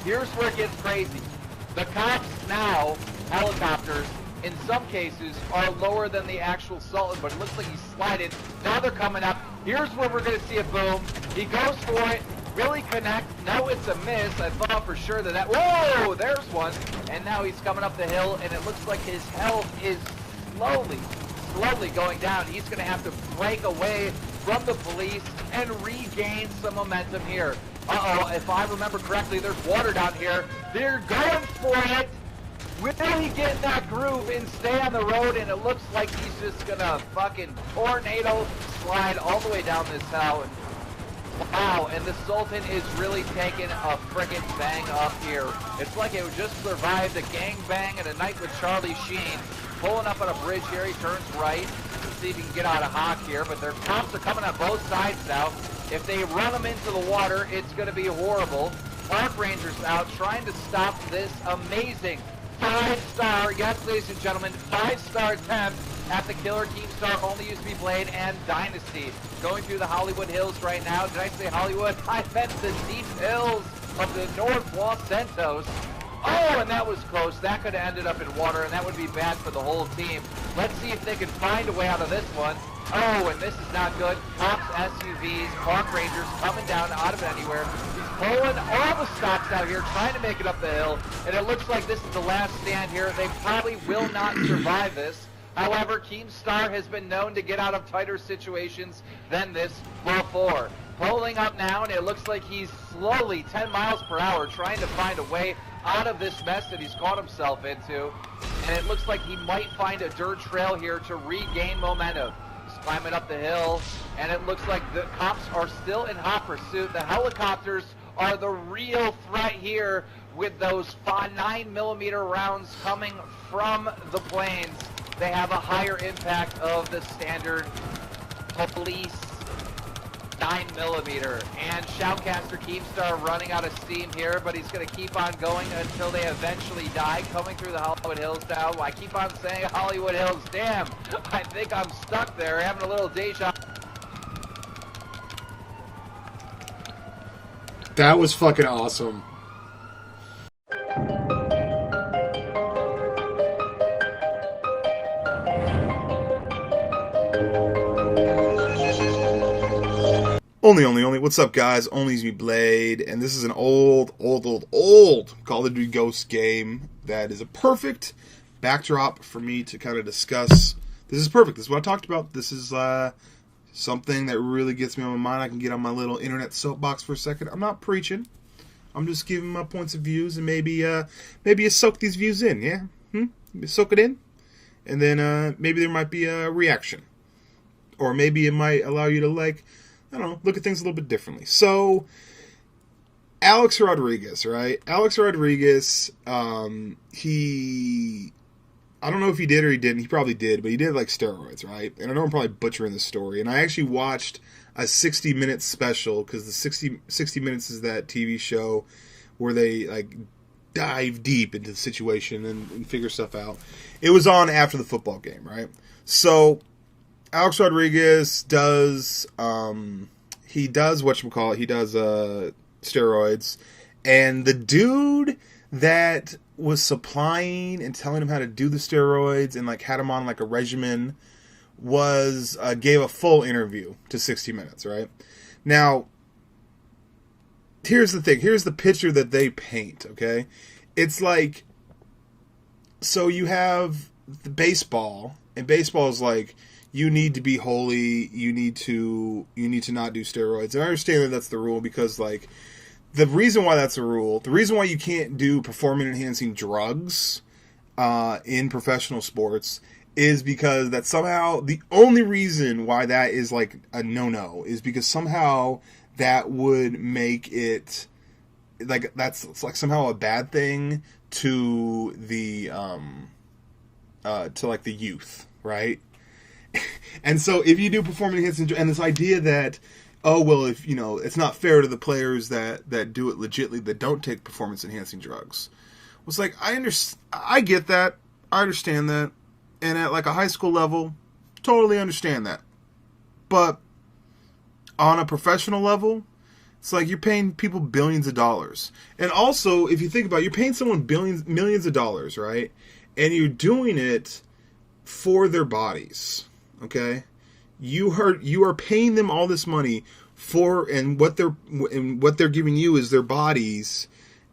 Here's where it gets crazy. The cops now, helicopters, in some cases, are lower than the actual Sultan, but it looks like he's sliding. Now they're coming up. Here's where we're going to see a boom. He goes for it. Really connect. No, it's a miss. I thought for sure that whoa, there's one. And now he's coming up the hill, and it looks like his health is slowly going down. He's going to have to break away from the police and regain some momentum here. If I remember correctly, there's water down here. They're going for it. Will he get in that groove and stay on the road? And it looks like he's just going to fucking tornado slide all the way down this hill. Wow, and the Sultan is really taking a frickin' bang up here. It's like it just survived a gangbang and a night with Charlie Sheen. Pulling up on a bridge here, he turns right to see if he can get out of Hawk here, but their cops are coming on both sides now. If they run them into the water, it's going to be horrible. Park Rangers out trying to stop this amazing 5-star, yes ladies and gentlemen, 5-star attempt at the killer Keemstar ONLYUSEmeBLADE and Dynasty. Going through the Hollywood Hills right now. Did I say Hollywood? I meant the deep hills of the North Los Santos. And that was close. That could have ended up in water, and that would be bad for the whole team. Let's see if they can find a way out of this one. And this is not good. Cops, SUVs, Park Rangers coming down out of anywhere. He's pulling all the stops out here, trying to make it up the hill, and it looks like this is the last stand here. They probably will not survive this. However, Keemstar has been known to get out of tighter situations than this before. Pulling up now, and it looks like he's slowly, 10 miles per hour, trying to find a way out of this mess that he's caught himself into. And it looks like he might find a dirt trail here to regain momentum. He's climbing up the hill, and it looks like the cops are still in hot pursuit. The helicopters are the real threat here with those 9mm rounds coming from the planes. They have a higher impact of the standard police 9mm, and Shoutcaster Keemstar running out of steam here, but he's going to keep on going until they eventually die, coming through the Hollywood Hills now. I keep on saying Hollywood Hills, damn, I think I'm stuck there, having a little deja. That was fucking awesome. Only. What's up, guys? ONLYUSEmeBLADE, and this is an old Call of Duty Ghost game that is a perfect backdrop for me to kind of discuss. This is perfect. This is what I talked about. This is something that really gets me on my mind. I can get on my little internet soapbox for a second. I'm not preaching. I'm just giving my points of views, and maybe you soak these views in, yeah? Maybe soak it in, and then maybe there might be a reaction, or maybe it might allow you to, like, I don't know, look at things a little bit differently. So, Alex Rodriguez, right? Alex Rodriguez, he, I don't know if he did or he didn't. He probably did, but he did like steroids, right? And I know I'm probably butchering the story. And I actually watched a 60-minute special, because the 60 Minutes is that TV show where they like dive deep into the situation and figure stuff out. It was on after the football game, right? So Alex Rodriguez does he does steroids, and the dude that was supplying and telling him how to do the steroids and like had him on like a regimen was gave a full interview to 60 Minutes, right? Now, here's the thing. Here's the picture that they paint, okay? It's like, so you have the baseball, and baseball is like, you need to be holy, you need to not do steroids. And I understand that that's the rule, because like, the reason why that's a rule, the reason why you can't do performance-enhancing drugs in professional sports is because that somehow, the only reason why that is like a no-no is because somehow that would make it, like, it's like somehow a bad thing to the, to like the youth, right? And so if you do performance-enhancing, and this idea that, oh, well, if, you know, it's not fair to the players that do it legitly, that don't take performance-enhancing drugs. Was like, I get that. I understand that. And at, like, a high school level, totally understand that. But on a professional level, it's like you're paying people billions of dollars. And also, if you think about it, you're paying someone millions of dollars, right? And you're doing it for their bodies, okay? You are paying them all this money for, and what they're giving you is their bodies.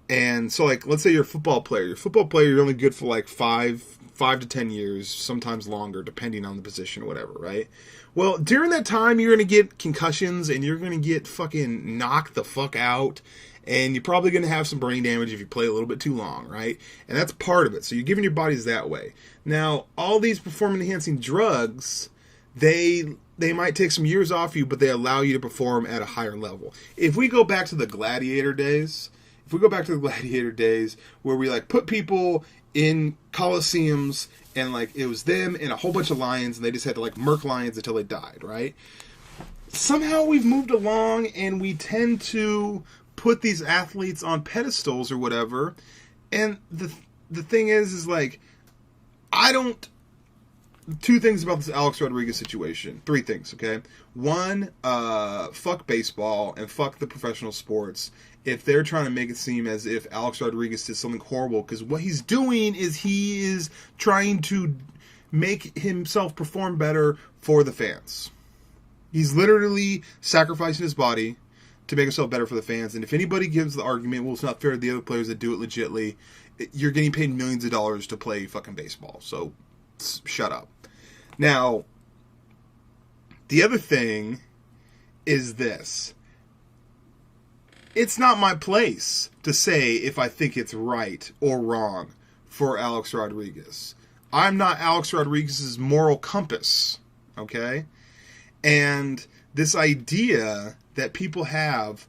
And so, like, let's say you're a football player. You're only good for like 5 to 10 years, sometimes longer, depending on the position or whatever, right? Well, during that time, you're going to get concussions, and you're going to get fucking knocked the fuck out, and you're probably going to have some brain damage if you play a little bit too long, right? And that's part of it. So you're giving your bodies that way. Now, all these performance-enhancing drugs, they might take some years off you, but they allow you to perform at a higher level. If we go back to the gladiator days, where we like put people in coliseums, and like it was them and a whole bunch of lions, and they just had to like murk lions until they died, right? Somehow we've moved along, and we tend to put these athletes on pedestals or whatever. And the thing is like, two things about this Alex Rodriguez situation. 3 things, okay? 1, fuck baseball and fuck the professional sports if they're trying to make it seem as if Alex Rodriguez did something horrible, because what he's doing is he is trying to make himself perform better for the fans. He's literally sacrificing his body to make himself better for the fans. And if anybody gives the argument, well, it's not fair to the other players that do it legitly, you're getting paid millions of dollars to play fucking baseball. So shut up. Now, the other thing is this. It's not my place to say if I think it's right or wrong for Alex Rodriguez. I'm not Alex Rodriguez's moral compass, okay? And this idea that people have,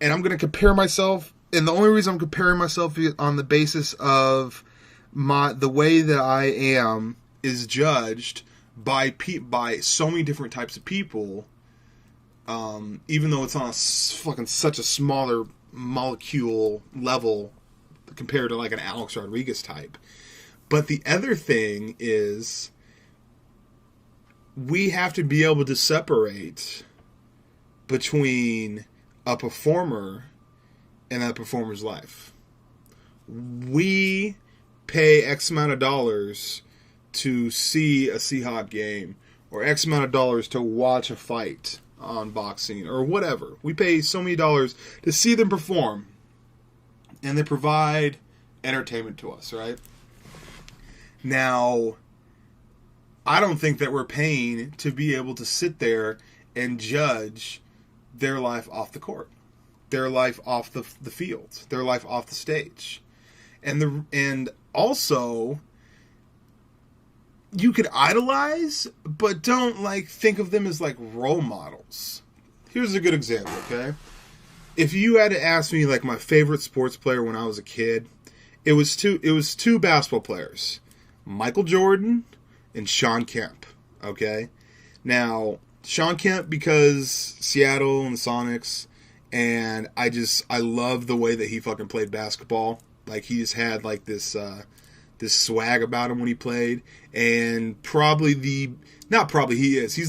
and I'm going to compare myself, and the only reason I'm comparing myself on the basis of the way that I am is judged by so many different types of people, even though it's on fucking such a smaller molecule level compared to like an Alex Rodriguez type. But the other thing is we have to be able to separate between a performer and that performer's life. We pay X amount of dollars to see a Seahawk game, or X amount of dollars to watch a fight on boxing, or whatever. We pay so many dollars to see them perform, and they provide entertainment to us, right? Now, I don't think that we're paying to be able to sit there and judge their life off the court, their life off the field, their life off the stage. And also, you could idolize, but don't like think of them as like role models. Here's a good example, okay? If you had to ask me like my favorite sports player when I was a kid, it was two basketball players, Michael Jordan and Sean Kemp, okay? Now, Sean Kemp because Seattle and the Sonics, and I love the way that he fucking played basketball. Like, he just had like this swag about him when he played, and he's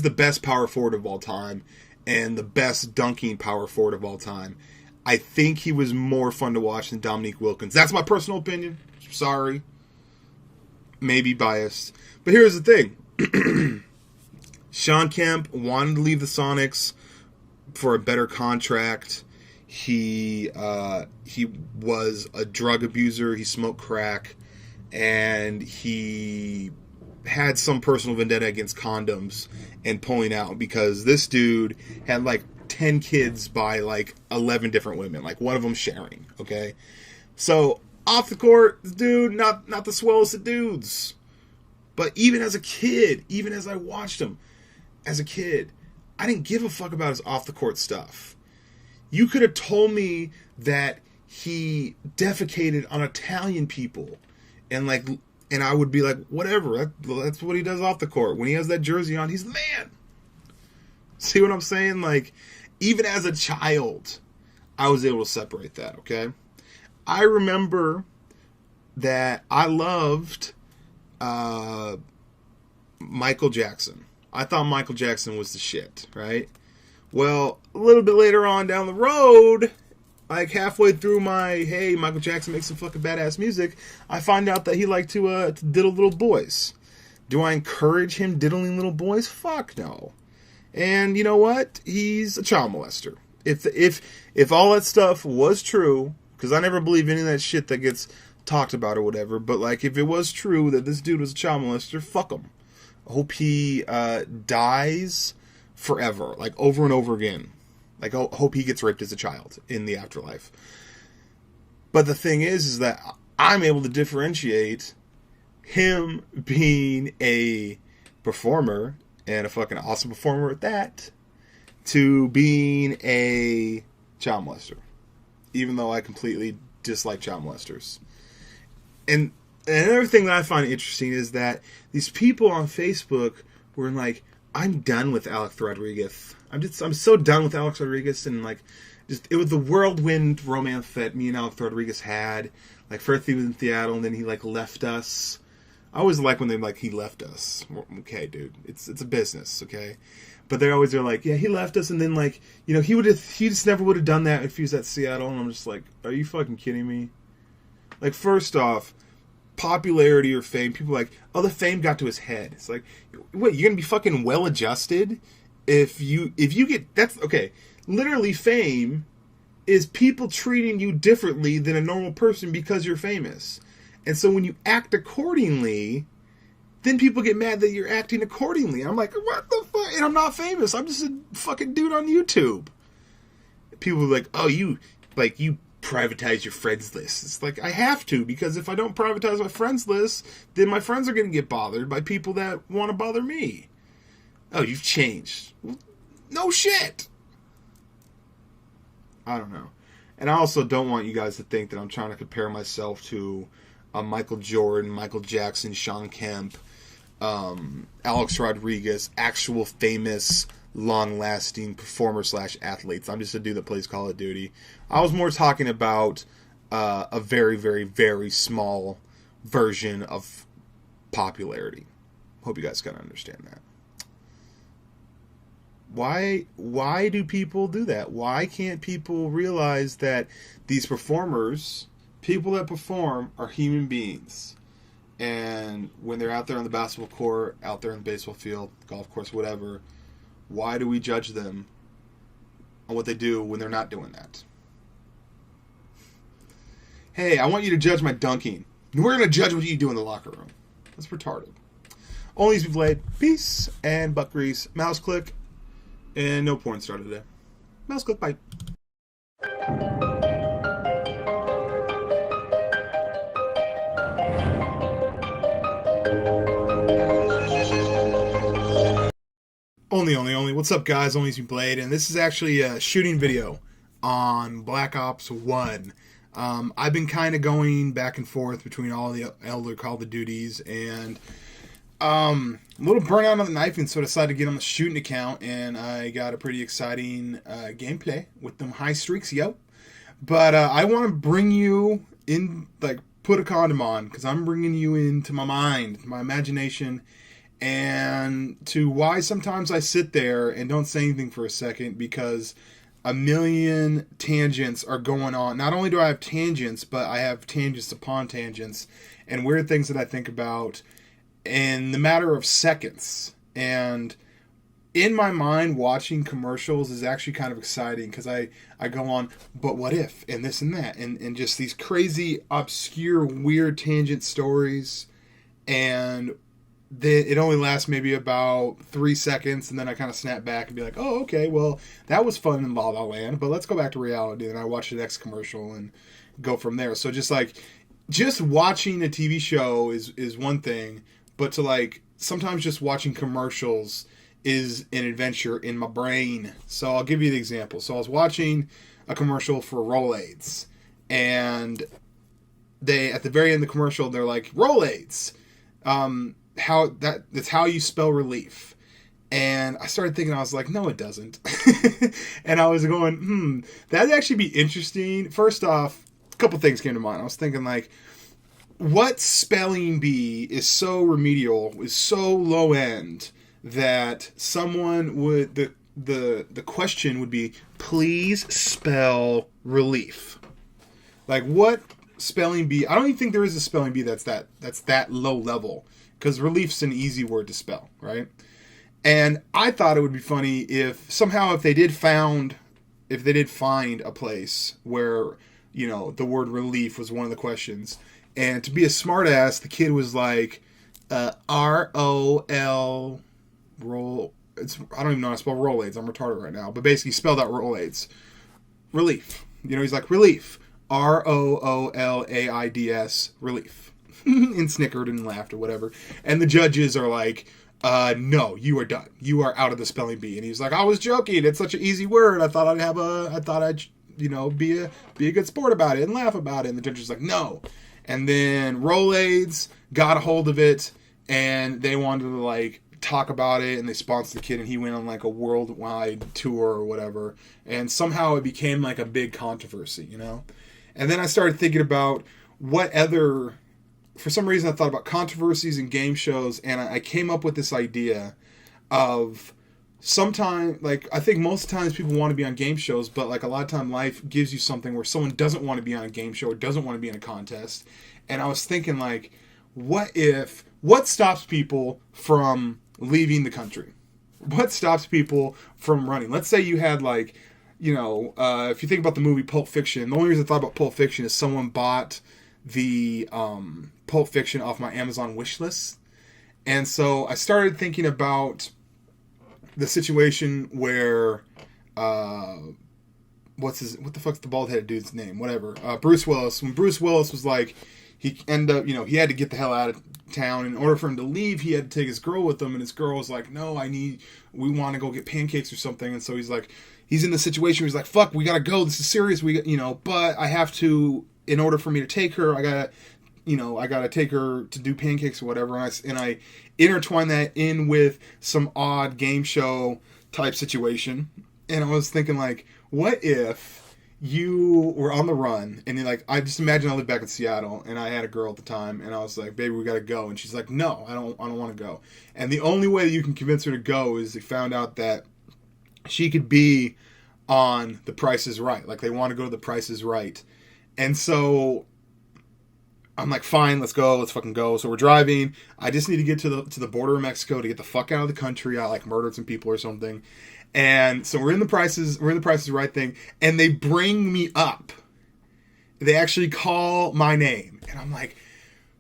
the best power forward of all time and the best dunking power forward of all time. I think he was more fun to watch than Dominique Wilkins. That's my personal opinion. Sorry. Maybe biased. But here's the thing. Sean Kemp wanted to leave the Sonics for a better contract. He was a drug abuser. He smoked crack. And he had some personal vendetta against condoms and pulling out because this dude had like 10 kids by like 11 different women, like one of them sharing, okay? So off the court, this dude, not the swellest of dudes. But even as a kid, even as I watched him as a kid, I didn't give a fuck about his off the court stuff. You could have told me that he defecated on Italian people, and I would be like, whatever, that's what he does off the court. When he has that jersey on, he's the man. See what I'm saying? Like, even as a child, I was able to separate that, okay? I remember that I loved Michael Jackson. I thought Michael Jackson was the shit, right? Well, a little bit later on down the road, like halfway through my, hey, Michael Jackson makes some fucking badass music, I find out that he liked to diddle little boys. Do I encourage him diddling little boys? Fuck no. And you know what? He's a child molester. If all that stuff was true, because I never believe any of that shit that gets talked about or whatever, but like if it was true that this dude was a child molester, fuck him. I hope he dies forever, like over and over again. Like, I hope he gets raped as a child in the afterlife. But the thing is that I'm able to differentiate him being a performer, and a fucking awesome performer at that, to being a child molester. Even though I completely dislike child molesters. And another thing that I find interesting is that these people on Facebook were like, I'm done with Alex Rodriguez. I'm so done with Alex Rodriguez, and like, just it was the whirlwind romance that me and Alex Rodriguez had. Like, first he was in Seattle, and then he like left us. I always like when they like he left us. Okay, dude, it's a business, okay. But they're like, yeah, he left us, and then like, you know, he just never would have done that if he was at Seattle. And I'm just like, are you fucking kidding me? Like, first off, popularity or fame, people are like, oh, the fame got to his head. It's like, wait, you're gonna be fucking well adjusted if you get, that's okay. Literally, fame is people treating you differently than a normal person because you're famous. And so when you act accordingly, then people get mad that you're acting accordingly. I'm like, what the fuck? And I'm not famous. I'm just a fucking dude on YouTube. People are like, oh, you privatize your friends list. It's like, I have to, because if I don't privatize my friends list, then my friends are going to get bothered by people that want to bother me. Oh, you've changed. Well, no shit. I don't know. And I also don't want you guys to think that I'm trying to compare myself to Michael Jordan, Michael Jackson, Sean Kemp, Alex Rodriguez, actual famous long-lasting performer slash athletes. I'm just a dude that plays Call of Duty. I was more talking about a very, very, very small version of popularity. Hope you guys can understand that. Why do people do that? Why can't people realize that these performers, people that perform, are human beings? And when they're out there on the basketball court, out there in the baseball field, golf course, whatever, why do we judge them on what they do when they're not doing that? Hey, I want you to judge my dunking. We're going to judge what you do in the locker room. That's retarded. ONLYUSemeBLADE, peace, and butt grease, mouse click, and no porn star today. Mouse click, bye. Only. What's up, guys? ONLYUSemeBLADE, and this is actually a shooting video on Black Ops 1. I've been kind of going back and forth between all the elder Call of Duties, and a little burnout on the knifing, so I decided to get on the shooting account, and I got a pretty exciting gameplay with them high streaks, yo. But I want to bring you in, like, put a condom on, because I'm bringing you into my mind, my imagination, and to why sometimes I sit there and don't say anything for a second, because a million tangents are going on. Not only do I have tangents, but I have tangents upon tangents, and weird things that I think about in the matter of seconds. And in my mind, watching commercials is actually kind of exciting, because I go on, but what if, and this and that, and just these crazy, obscure, weird tangent stories, and it only lasts maybe about 3 seconds, and then I kind of snap back and be like, oh, okay, well, that was fun in La La Land, but let's go back to reality, and I watch the next commercial and go from there. So just watching a TV show is one thing, but to, like, sometimes just watching commercials is an adventure in my brain. So I'll give you the example. So I was watching a commercial for Rolaids, and they, at the very end of the commercial, they're like, Rolaids, that's how you spell relief. And I started thinking, I was like, no, it doesn't. And I was going, that'd actually be interesting. First off, a couple things came to mind. I was thinking, like, what spelling bee is so remedial, is so low end, that someone would, the question would be, please spell relief. Like, what spelling bee? I don't even think there is a spelling bee that's that low level, because relief's an easy word to spell, right? And I thought it would be funny if somehow if they did find a place where, you know, the word relief was one of the questions, and to be a smartass, the kid was like, R-O-L, roll. I don't even know how to spell Rolaids. I'm retarded right now, but basically spelled out Rolaids. Relief. You know, he's like, relief. R-O-O-L-A-I-D-S, relief. And snickered and laughed or whatever. And the judges are like, no, you are done. You are out of the spelling bee. And he's like, I was joking. It's such an easy word. I thought I'd you know, be a good sport about it and laugh about it. And the judge is like, no. And then Rolaids got a hold of it, and they wanted to, like, talk about it, and they sponsored the kid, and he went on, like, a worldwide tour or whatever. And somehow it became, like, a big controversy, you know? And then I started thinking about what other, for some reason I thought about controversies in game shows, and I came up with this idea of sometimes, like, I think most times people want to be on game shows, but, like, a lot of time life gives you something where someone doesn't want to be on a game show or doesn't want to be in a contest. And I was thinking, like, what stops people from leaving the country? What stops people from running? Let's say you had, like, you know, if you think about the movie Pulp Fiction, the only reason I thought about Pulp Fiction is someone bought the Pulp Fiction off my Amazon wish list. And so I started thinking about the situation where, what the fuck's the bald-headed dude's name? Whatever. Bruce Willis. When Bruce Willis was like, he ended up, you know, he had to get the hell out of town. In order for him to leave, he had to take his girl with him, and his girl was like, no, we want to go get pancakes or something. And so he's like, he's in the situation where he's like, fuck, we gotta go, this is serious, but I have to, in order for me to take her, I gotta take her to do pancakes or whatever, and I intertwine that in with some odd game show type situation. And I was thinking, like, what if you were on the run and you're like, I just imagine I lived back in Seattle and I had a girl at the time and I was like, baby, we gotta go. And she's like, no, I don't want to go. And the only way you can convince her to go is they found out that she could be on The Price is Right. Like, they want to go to The Price is Right. And so I'm like, fine, let's go. Let's fucking go. So we're driving. I just need to get to the border of Mexico to get the fuck out of the country. I like murdered some people or something. And so we're in the Price is Right thing, and they bring me up. They actually call my name. And I'm like,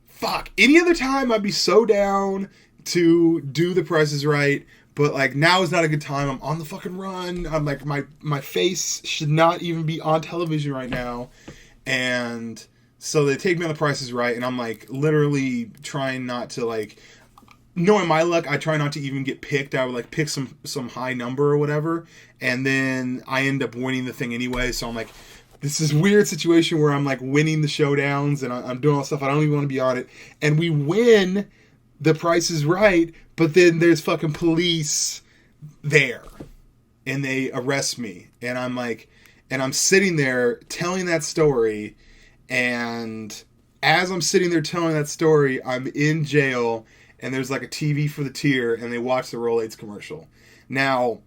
fuck. Any other time I'd be so down to do The Price is Right, but like now is not a good time. I'm on the fucking run. I'm like, my face should not even be on television right now. And so they take me on The Price is Right, and I'm like literally trying not to, like, knowing my luck, I try not to even get picked. I would like pick some high number or whatever, and then I end up winning the thing anyway. So I'm like, this is a weird situation where I'm like winning the showdowns and I'm doing all this stuff. I don't even want to be on it, and we win The Price is Right, but then there's fucking police there, and they arrest me, and I'm like, and I'm sitting there telling that story, and as I'm sitting there telling that story, I'm in jail. And there's like a TV for the tier, and they watch the Rolaids commercial. Now,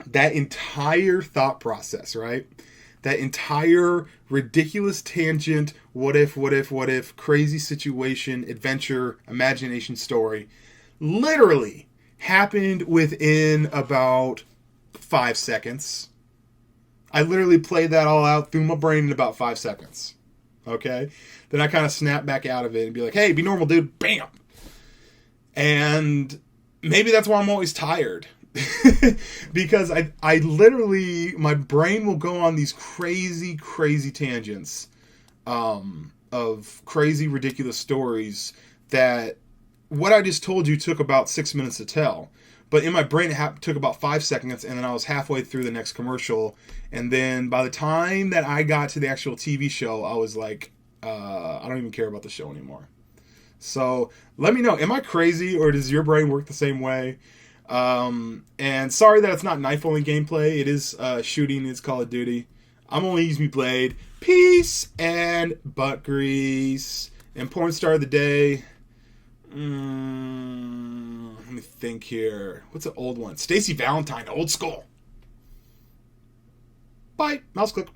that entire thought process, right? That entire ridiculous tangent, what if, crazy situation, adventure, imagination story, literally happened within about 5 seconds. I literally played that all out through my brain in about 5 seconds. Okay? Then I kind of snap back out of it and be like, hey, be normal, dude. Bam! And maybe that's why I'm always tired. Because I literally, my brain will go on these crazy tangents of crazy, ridiculous stories that what I just told you took about 6 minutes to tell. But in my brain, it took about 5 seconds, and then I was halfway through the next commercial. And then by the time that I got to the actual TV show, I was like, I don't even care about the show anymore. So let me know, am I crazy, or does your brain work the same way? And sorry that it's not knife-only gameplay. It is shooting. It's Call of Duty. I'm ONLYUSEmeBLADE. Peace and butt grease. And porn star of the day. Let me think here. What's an old one? Stacey Valentine, old school. Bye. Mouse click.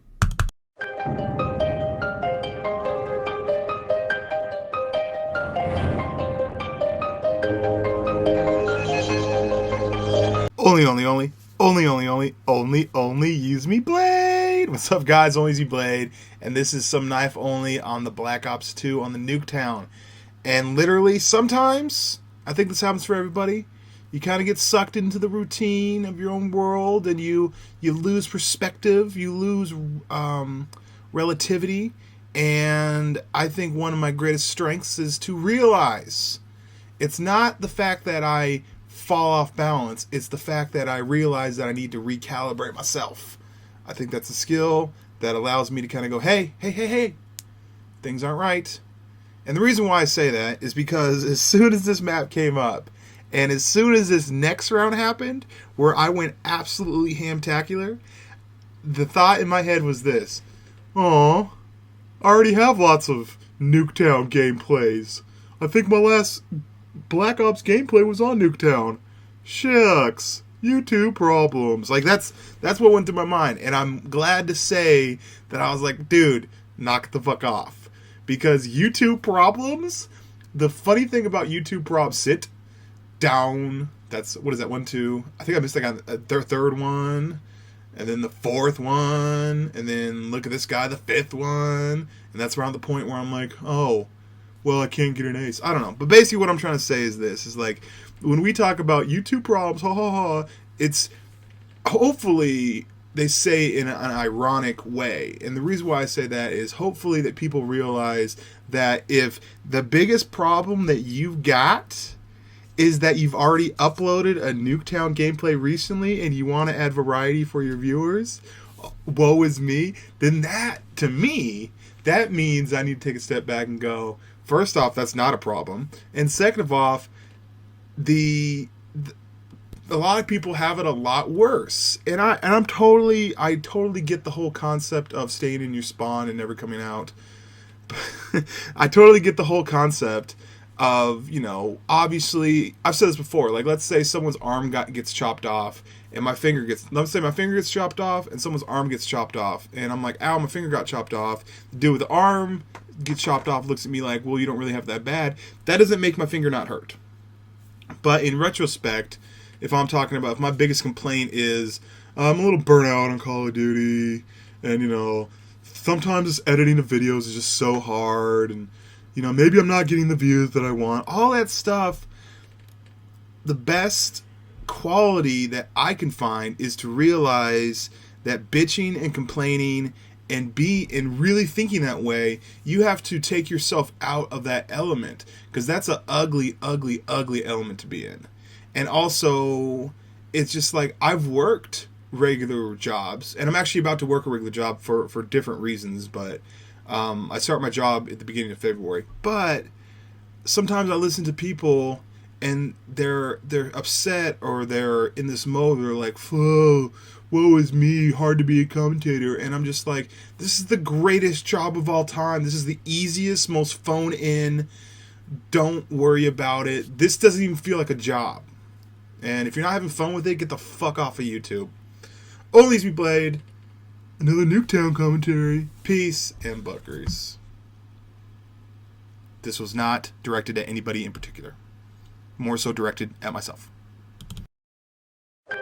ONLYUSEmeBLADE. What's up, guys? ONLYUSEmeBLADE, and this is some knife only on the Black Ops 2 on the Nuketown. And literally, sometimes I think this happens for everybody. You kind of get sucked into the routine of your own world, and you lose perspective, you lose relativity. And I think one of my greatest strengths is to realize it's not the fact that I fall off balance, it's the fact that I realize that I need to recalibrate myself. I think that's a skill that allows me to kind of go, hey, things aren't right. And the reason why I say that is because as soon as this map came up, and as soon as this next round happened, where I went absolutely hamtacular, the thought in my head was this: I already have lots of Nuketown gameplays. I think my last Black Ops gameplay was on Nuketown. Shucks, YouTube problems. Like, that's what went through my mind. And I'm glad to say that I was like, dude, knock the fuck off. Because YouTube problems, the funny thing about YouTube problems, sit down. That's, what is that, 1, 2? I think I missed like a third one. And then the fourth one. And then look at this guy, the fifth one. And that's around the point where I'm like, oh, well, I can't get an ace. I don't know. But basically what I'm trying to say is this. Is like, when we talk about YouTube problems, it's hopefully they say in an ironic way. And the reason why I say that is hopefully that people realize that if the biggest problem that you've got is that you've already uploaded a Nuketown gameplay recently and you want to add variety for your viewers, woe is me, then that, to me, that means I need to take a step back and go, first off, that's not a problem. And second of all, a lot of people have it a lot worse. And I totally get the whole concept of staying in your spawn and never coming out. I totally get the whole concept of, you know, obviously, I've said this before, like, let's say someone's arm gets chopped off, and let's say my finger gets chopped off, and someone's arm gets chopped off, and I'm like, ow, my finger got chopped off. The dude with the arm gets chopped off, looks at me like, well, you don't really have that bad. That doesn't make my finger not hurt. But in retrospect, if I'm talking about, if my biggest complaint is, I'm a little burnt out on Call of Duty, and, you know, sometimes this editing of videos is just so hard, and, you know, maybe I'm not getting the views that I want. All that stuff, the best quality that I can find is to realize that bitching and complaining and really thinking that way, you have to take yourself out of that element, because that's an ugly, ugly, ugly element to be in. And also, it's just like, I've worked regular jobs, and I'm actually about to work a regular job for different reasons, but I start my job at the beginning of February. But sometimes I listen to people and they're upset, or they're in this mode, they're like, whoa, woe is me, hard to be a commentator. And I'm just like, this is the greatest job of all time. This is the easiest, most phone in, don't worry about it. This doesn't even feel like a job. And if you're not having fun with it, get the fuck off of YouTube. ONLYUSEmeBLADE, another Nuketown commentary. Peace and butt grease. This was not directed at anybody in particular. More so directed at myself. It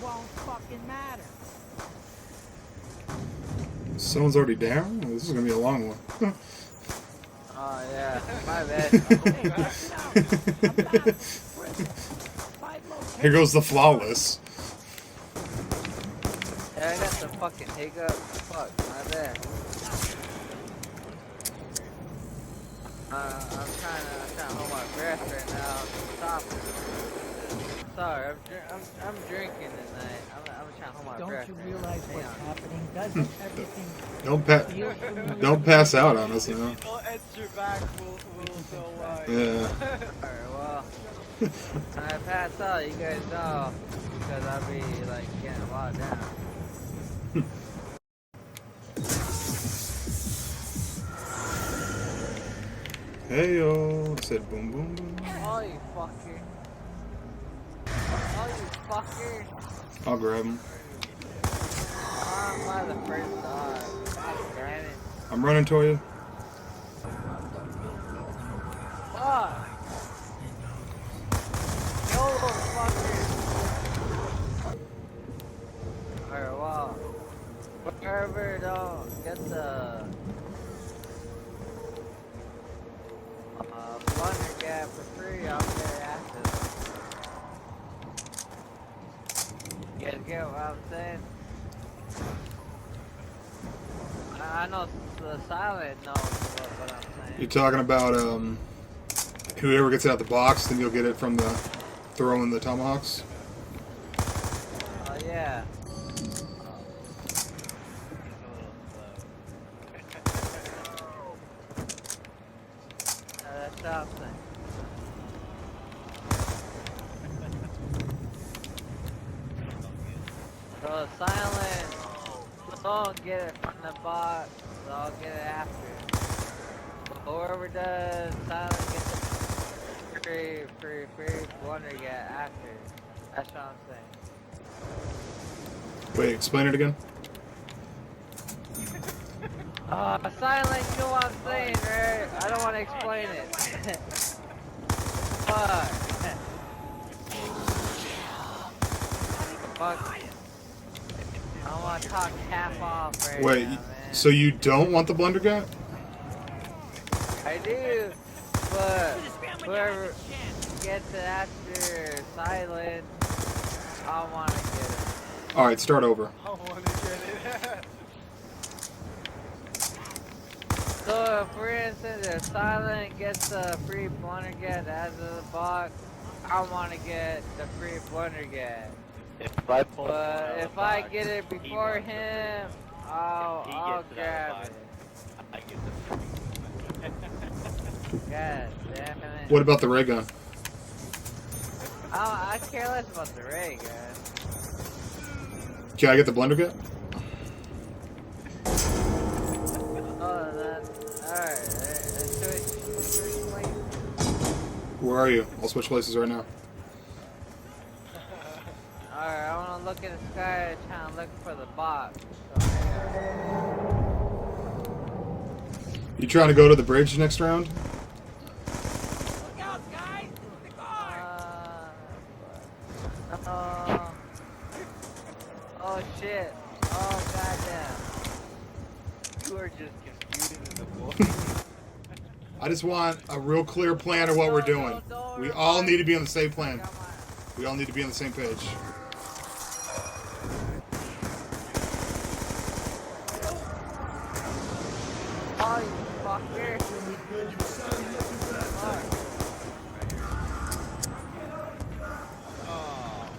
won't fucking matter. Someone's already down? This is going to be a long one. Oh yeah, my bad. Here goes the flawless. Yeah, I got the fucking hiccup. Fuck, my bad. I'm trying to hold my breath right now. Stop. Sorry, I'm drinking tonight. I'm trying to hold my Don't breath. you realize Hang what's on. happening? Doesn't everything feel familiar? Don't pass out on us, you know. Your back will go wide. Yeah. Alright, well, when I pass out, you guys know, because I'll be like getting a lot down. Hey yo, I said boom boom boom. Oh, you fucker. Oh, you fucker. I'll grab him. I'm by the first dog. God damn it. I'm running to you. Fuck. Yo, little fucker. Alright, well. Wherever don't get the Blunder Gap for free, I'm very active. You guys get what I'm saying? I know the silent knows what I'm saying. You're talking about whoever gets out the box, then you'll get it from the throwing the tomahawks. Oh yeah. That's something. So silent, don't get it from the box, so I'll get it after. But whoever does silent gets the free blunder get after. That's what I'm saying. Wait, explain it again. Silent, you know what I'm saying, right? I don't want to explain it. Fuck. Fuck. I want to talk half off right Wait, now, man. so you don't want the blunder gut? I do, but whoever gets it after silent, I want to get it. Alright, start over. I want to get it. So, for instance, if silent gets the free blunder get out of the box, I want to get the free blunder get. If I pull But if I get it before him, Oh, He I'll gets it grab out it. of I get the God damn it. What about the ray gun? Oh, I care less about the ray gun. Can I get the blender kit? Oh, that's alright. Switch places. Where are you? I'll switch places right now. Alright, I wanna look in the sky trying to look for the box. You trying to go to the bridge next round? Look out, guys! The car! Oh shit. Oh goddamn. You are just confusing the boy. I just want a real clear plan of what we're doing. We all need to be on the same plan. We all need to be on the same page. Oh, you fucker.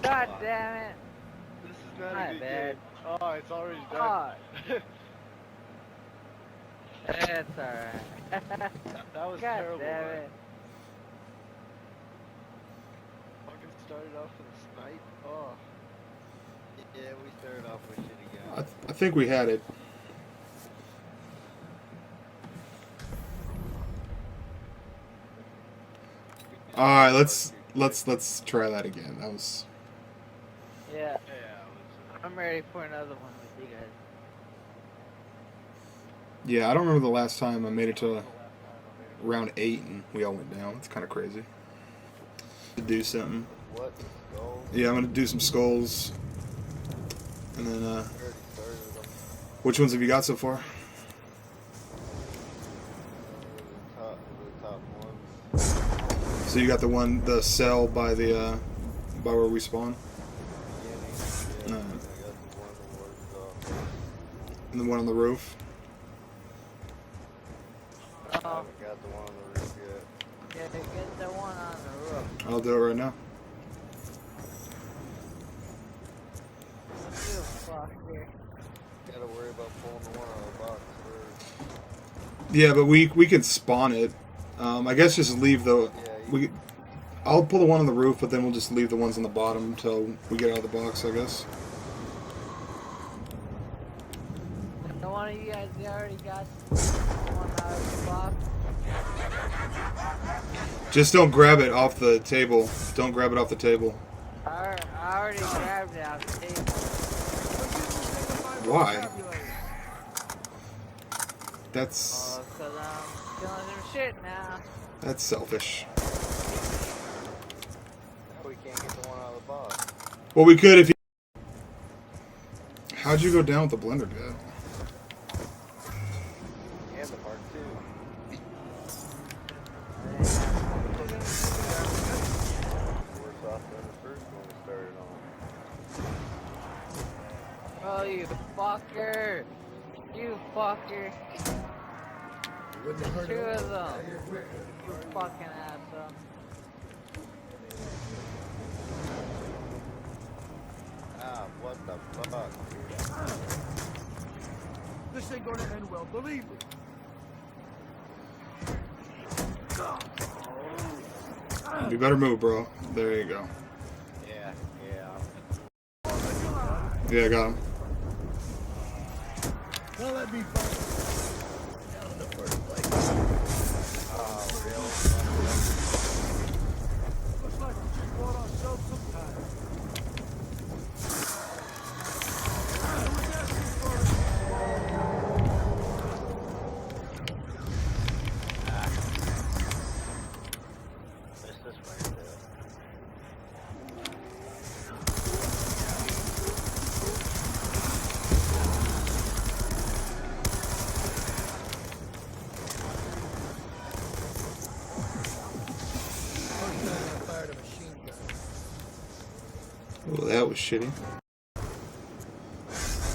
God damn it. This is not My a good bad. game. Oh, it's already Oh. done. It's alright. That was God terrible. damn man. it. Fucking started off with a snipe. Oh. Yeah, we started off with shit again. I think we had it. All right, let's try that again. That was. Yeah, Yeah, I'm ready for another one with you guys. Yeah, I don't remember the last time I made it to round 8 and we all went down. It's kind of crazy. To do something. what? Skull? Yeah, I'm gonna do some skulls. And then, We already started them. which ones have you got so far? The top ones. So you got the cell by the, by where we spawn? Yeah, Uh, I got the one that works off. and the one on the roof? I haven't got the one on the roof yet. Yeah, get the one on the roof. I'll do it right now. You fucker. Gotta worry about pulling the one out of the box first. Yeah, but we could spawn it. I guess just leave the... I'll pull the one on the roof, but then we'll just leave the ones on the bottom until we get out of the box, I guess. The one of you guys already got one out of the box. Just don't grab it off the table. Don't grab it off the table. I already grabbed it off the table. Why? That's... Oh, cause I'm killing some shit now. That's selfish. Now we can't get the one out of the box. Well, we could if you... How'd you go down with the blender, dude? And the Mark II. Worse off than the first one we started on. Oh, you fucker. You fucker. Two of them. You fucking asshole. Ah, what the fuck, dude? This ain't gonna end well, believe me. You better move, bro. There you go. Yeah, yeah. Yeah, I got him. Now let me find Oh, really? looks like we just bought ourselves some time. Who's asking for it? Missed this right there. Well, that was shitty.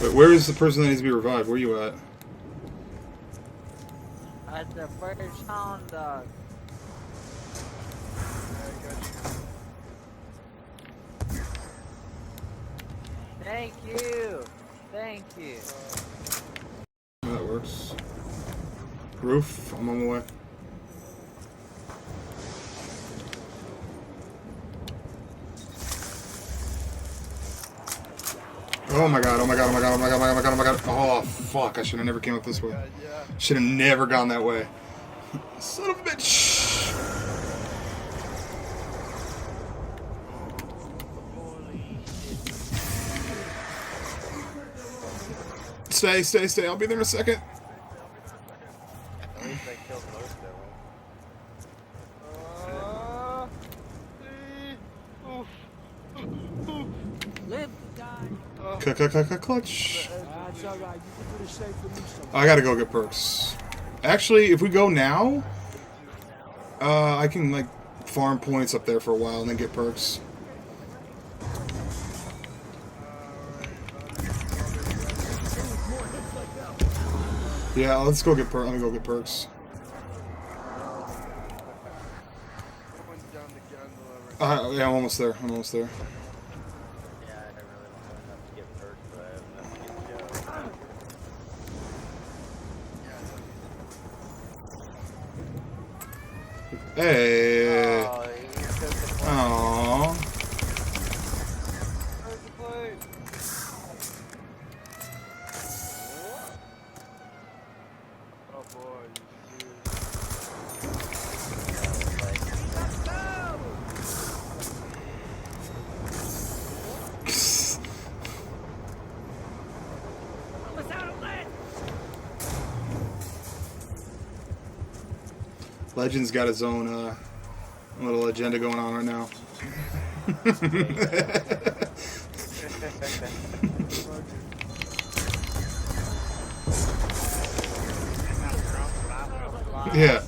Wait, where is the person that needs to be revived? Where are you at? At the first hound dog. Thank you. Thank you. perks. Roof, I'm on my way. Oh my god, oh my god, oh my god, oh my god, oh my god, oh my god, oh my god. Oh fuck, I should have never came up this way. Should have never gone that way. Son of a bitch. Stay, stay, stay. I'll be there in a second. At least I killed most of them. Live, die. Clutch. That's all right. You can do the same for me sometime. I gotta go get perks. Actually, if we go now, I can like farm points up there for a while and then get perks. Yeah, let's go get perks. Let me go get perks. Someone's down the gun delivery. Yeah, I'm almost there. I'm almost there. Yeah, I really don't have enough to get perks, but I have enough to get Joe. Hey. Oh, he took the plane. Aww. Took the plane. Oh boy, Legend's got his own little agenda going on right now. Yeah.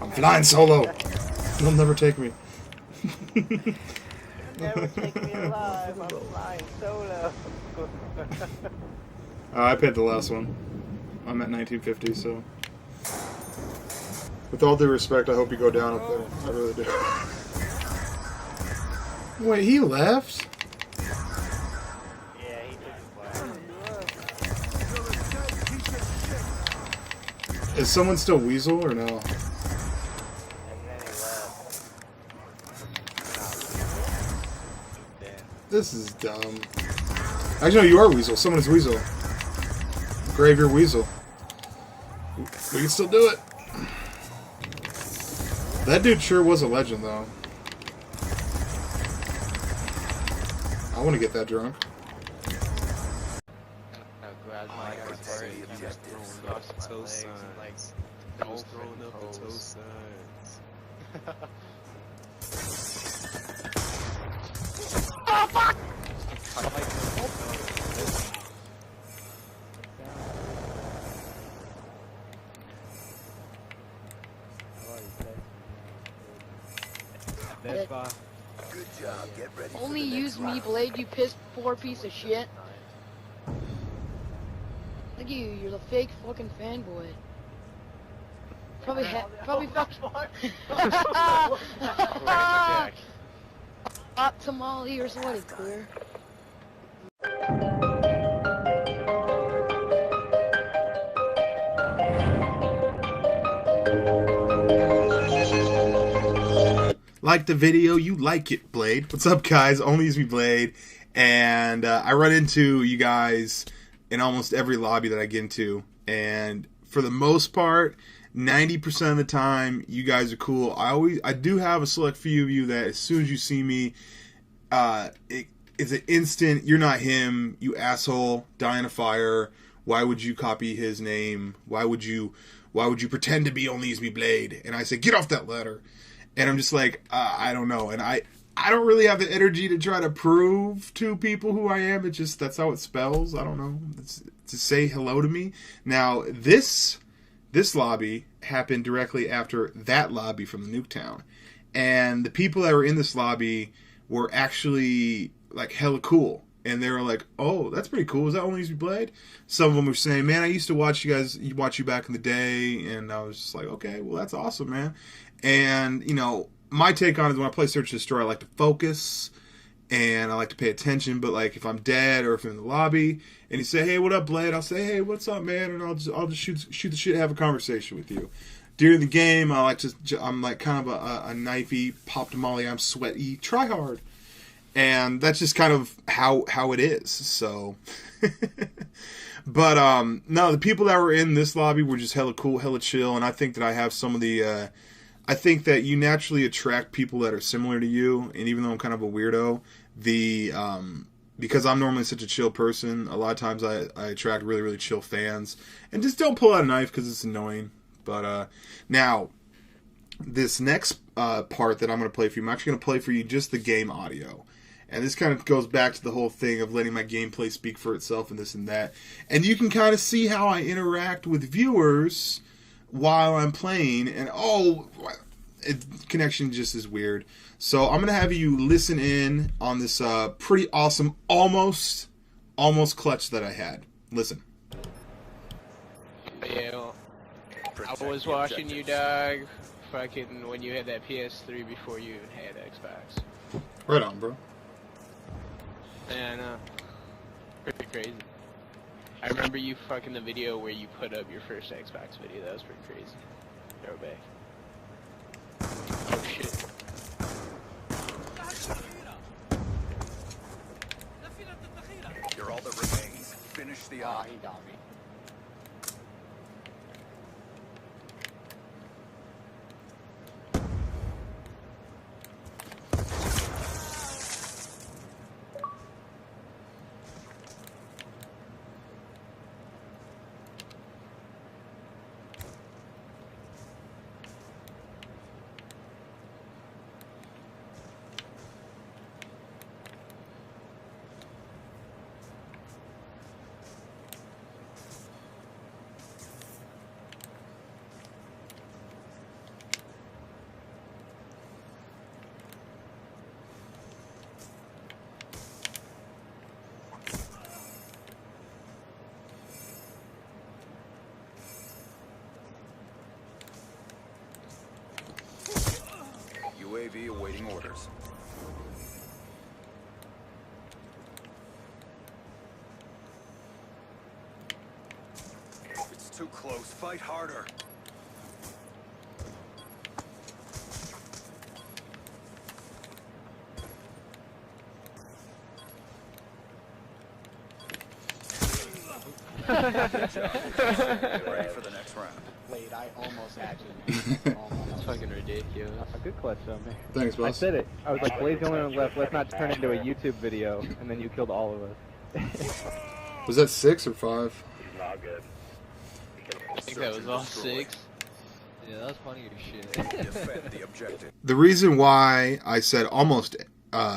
I'm flying solo. They'll never take me. never take me alive. I'm flying solo. I paid the last one. I'm at 1950, so. With all due respect, I hope you go down up there. I really do. Wait, he left? Yeah, he took the plane. Is someone still Weasel or no? And then he left. Then. This is dumb. Actually, no, you are Weasel. Someone is Weasel. Grave your Weasel. We can still do it. That dude sure was a legend, though. I want to get that drunk. Protect the objectives. Toe signs. Those throwing up the toe signs. Good job. Get ready for Only the use next round. me, Blade, you piss poor piece of shit. Look at you, you're the fake fucking fanboy. Probably probably hot tamale or sweaty clear. Like the video, you like it, Blade. What's up, guys? ONLYUSEmeBLADE. And I run into you guys in almost every lobby that I get into. And for the most part, 90% of the time, you guys are cool. I do have a select few of you that as soon as you see me, it's an instant, you're not him, you asshole, die in a fire. Why would you copy his name? Why would you pretend to be ONLYUSEmeBLADE? And I say, get off that ladder. And I'm just like, I don't know. And I don't really have the energy to try to prove to people who I am. It's just, that's how it spells. I don't know. It's to say hello to me. Now, this lobby happened directly after that lobby from the Nuketown. And the people that were in this lobby were actually, like, hella cool. And they were like, oh, that's pretty cool. Is that ONLYUSEmeBLADE? Some of them were saying, man, I used to watch you back in the day. And I was just like, okay, well, that's awesome, man. And, you know, my take on it is when I play Search and Destroy, I like to focus and I like to pay attention. But like if I'm dead or if I'm in the lobby and you say, "Hey, what up, Blade?" I'll say, "Hey, what's up, man?" And I'll just shoot the shit, have a conversation with you. During the game, I'm like kind of a knifey, pop to molly, I'm sweaty, try hard. And that's just kind of how it is. So, but no, the people that were in this lobby were just hella cool, hella chill, and I think that I have some of the. I think that you naturally attract people that are similar to you, and even though I'm kind of a weirdo, because I'm normally such a chill person, a lot of times I attract really, really chill fans, and just don't pull out a knife because it's annoying. But now, this next part that I'm going to play for you, I'm actually going to play for you just the game audio. And this kind of goes back to the whole thing of letting my gameplay speak for itself and this and that. And you can kind of see how I interact with viewers while I'm playing. And connection just is weird. So I'm going to have you listen in on this pretty awesome, almost clutch that I had. Listen. Yeah, well, I was watching you, dog, fucking when you had that PS3 before you had Xbox. Right on, bro. And, pretty crazy. I remember you fucking the video where you put up your first Xbox video. That was pretty crazy. Throwback. Oh shit. You're all that remains. Finish the eye. He got me. UAV awaiting orders. It's too close. Fight harder. Get ready for the next round. Blade, I almost had you. That's fucking ridiculous. A good clutch on me. Thanks, boss. I said it. I was like, Blade's the only one left. Let's not turn it into a YouTube video. And then you killed all of us. Was that 6 or 5? Not good. I think that was all 6. Yeah, that was funny as shit. Defend the objective. The reason why I said almost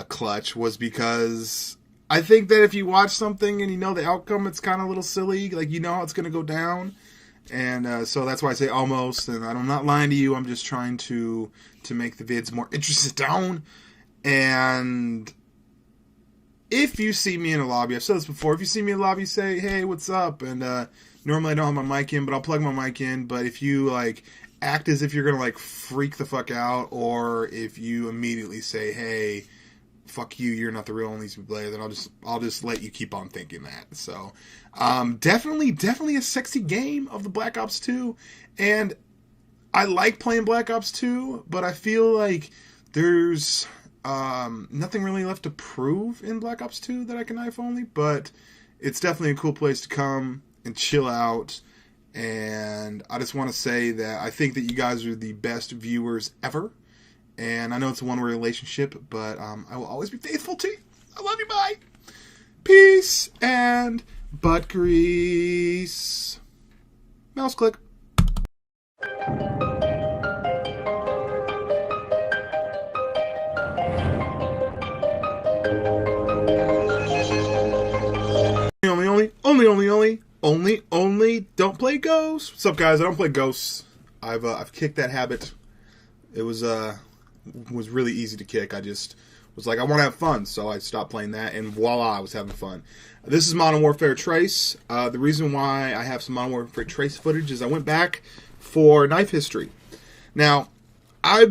clutch was because I think that if you watch something and you know the outcome, it's kind of a little silly. Like, you know how it's going to go down. And so that's why I say almost. And I'm not lying to you. I'm just trying to make the vids more interesting. And if you see me in a lobby, I've said this before, if you see me in a lobby, say, hey, what's up? And normally I don't have my mic in, but I'll plug my mic in. But if you, like, act as if you're going to, like, freak the fuck out, or if you immediately say, hey, fuck you, you're not the real ONLYUSEmeBLADE, then I'll just let you keep on thinking that. So, definitely a sexy game of the Black Ops 2, and I like playing Black Ops 2, but I feel like there's nothing really left to prove in Black Ops 2 that I can knife only, but it's definitely a cool place to come and chill out, and I just want to say that I think that you guys are the best viewers ever. And I know it's a one-way relationship, but I will always be faithful to you. I love you, bye. Peace and butt grease. Mouse click. Only, don't play Ghosts. What's up, guys? I don't play Ghosts. I've kicked that habit. It was really easy to kick. I just was like, I want to have fun, so I stopped playing that, and voila, I was having fun. This is Modern Warfare Trace. The reason why I have some Modern Warfare Trace footage is I went back for Knife History. Now, I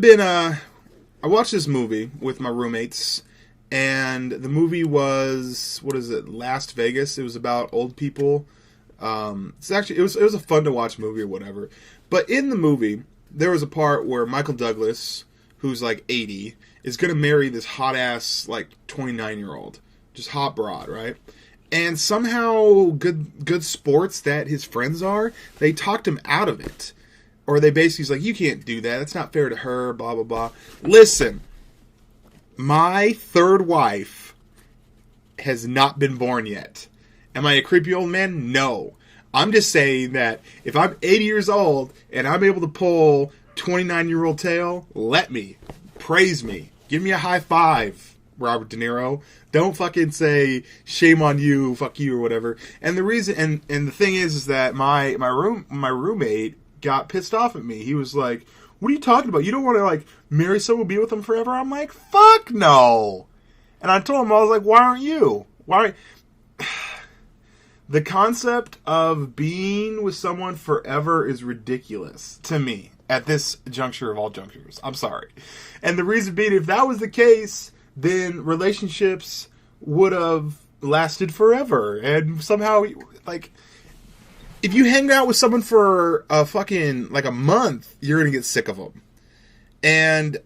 watched this movie with my roommates, And the movie was, what is it, Las Vegas. It was about old people. It's actually, it was a fun to watch movie or whatever. But in the movie, there was a part where Michael Douglas, who's like 80, is going to marry this hot-ass, like, 29-year-old. Just hot broad, right? And somehow, good sports that his friends are, they talked him out of it. Or they basically was like, you can't do that. That's not fair to her, blah, blah, blah. Listen, my third wife has not been born yet. Am I a creepy old man? No. I'm just saying that if I'm 80 years old and I'm able to pull 29-year-old tail, let me. Praise me. Give me a high five, Robert De Niro. Don't fucking say, shame on you, fuck you, or whatever. And the reason, and the thing is that my roommate got pissed off at me. He was like, what are you talking about? You don't want to, like, marry someone, be with them forever? I'm like, fuck no. And I told him, I was like, why aren't you? Why? The concept of being with someone forever is ridiculous to me at this juncture of all junctures. I'm sorry. And the reason being, if that was the case, then relationships would have lasted forever. And somehow, like, if you hang out with someone for a fucking, like, a month, you're going to get sick of them. And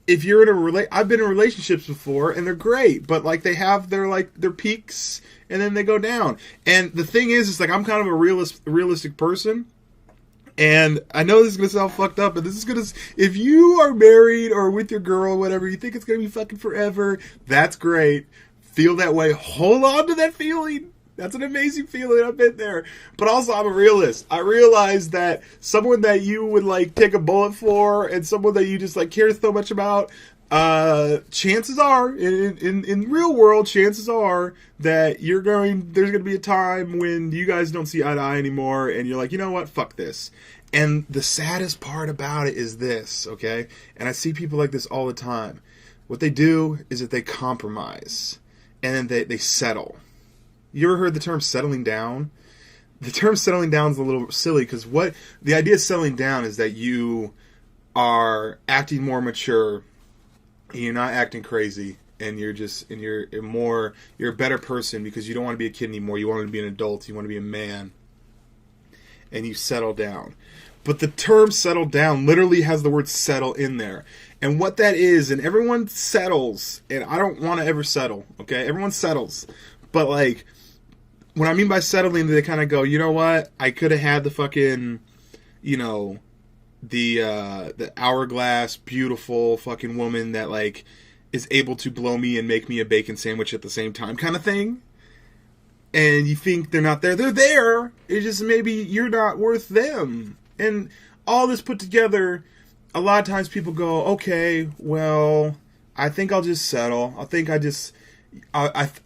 if you're in I've been in relationships before, and they're great, but, like, they have their peaks, and then they go down. And the thing is like, I'm kind of a realistic person, and I know this is going to sound fucked up, but this is going to, if you are married or with your girl, whatever, you think it's going to be fucking forever, that's great. Feel that way. Hold on to that feeling. That's an amazing feeling. I've been there. But also, I'm a realist. I realize that someone that you would, like, take a bullet for, and someone that you just, like, care so much about, chances are, in real world, chances are that there's going to be a time when you guys don't see eye to eye anymore, and you're like, you know what, fuck this. And the saddest part about it is this, okay? And I see people like this all the time. What they do is that they compromise, and then they settle. You ever heard the term settling down? The term settling down is a little silly, because the idea of settling down is that you are acting more mature, and you're not acting crazy, and you're a better person because you don't want to be a kid anymore. You want to be an adult. You want to be a man, and you settle down. But the term settle down literally has the word settle in there. And what that is, and everyone settles, and I don't want to ever settle, okay? Everyone settles. But, like, what I mean by settling, they kind of go, you know what? I could have had the fucking, you know, the hourglass, beautiful fucking woman that, like, is able to blow me and make me a bacon sandwich at the same time kind of thing. And you think they're not there. They're there. It's just maybe you're not worth them. And all this put together, a lot of times people go, okay, well, I think I'll just settle. I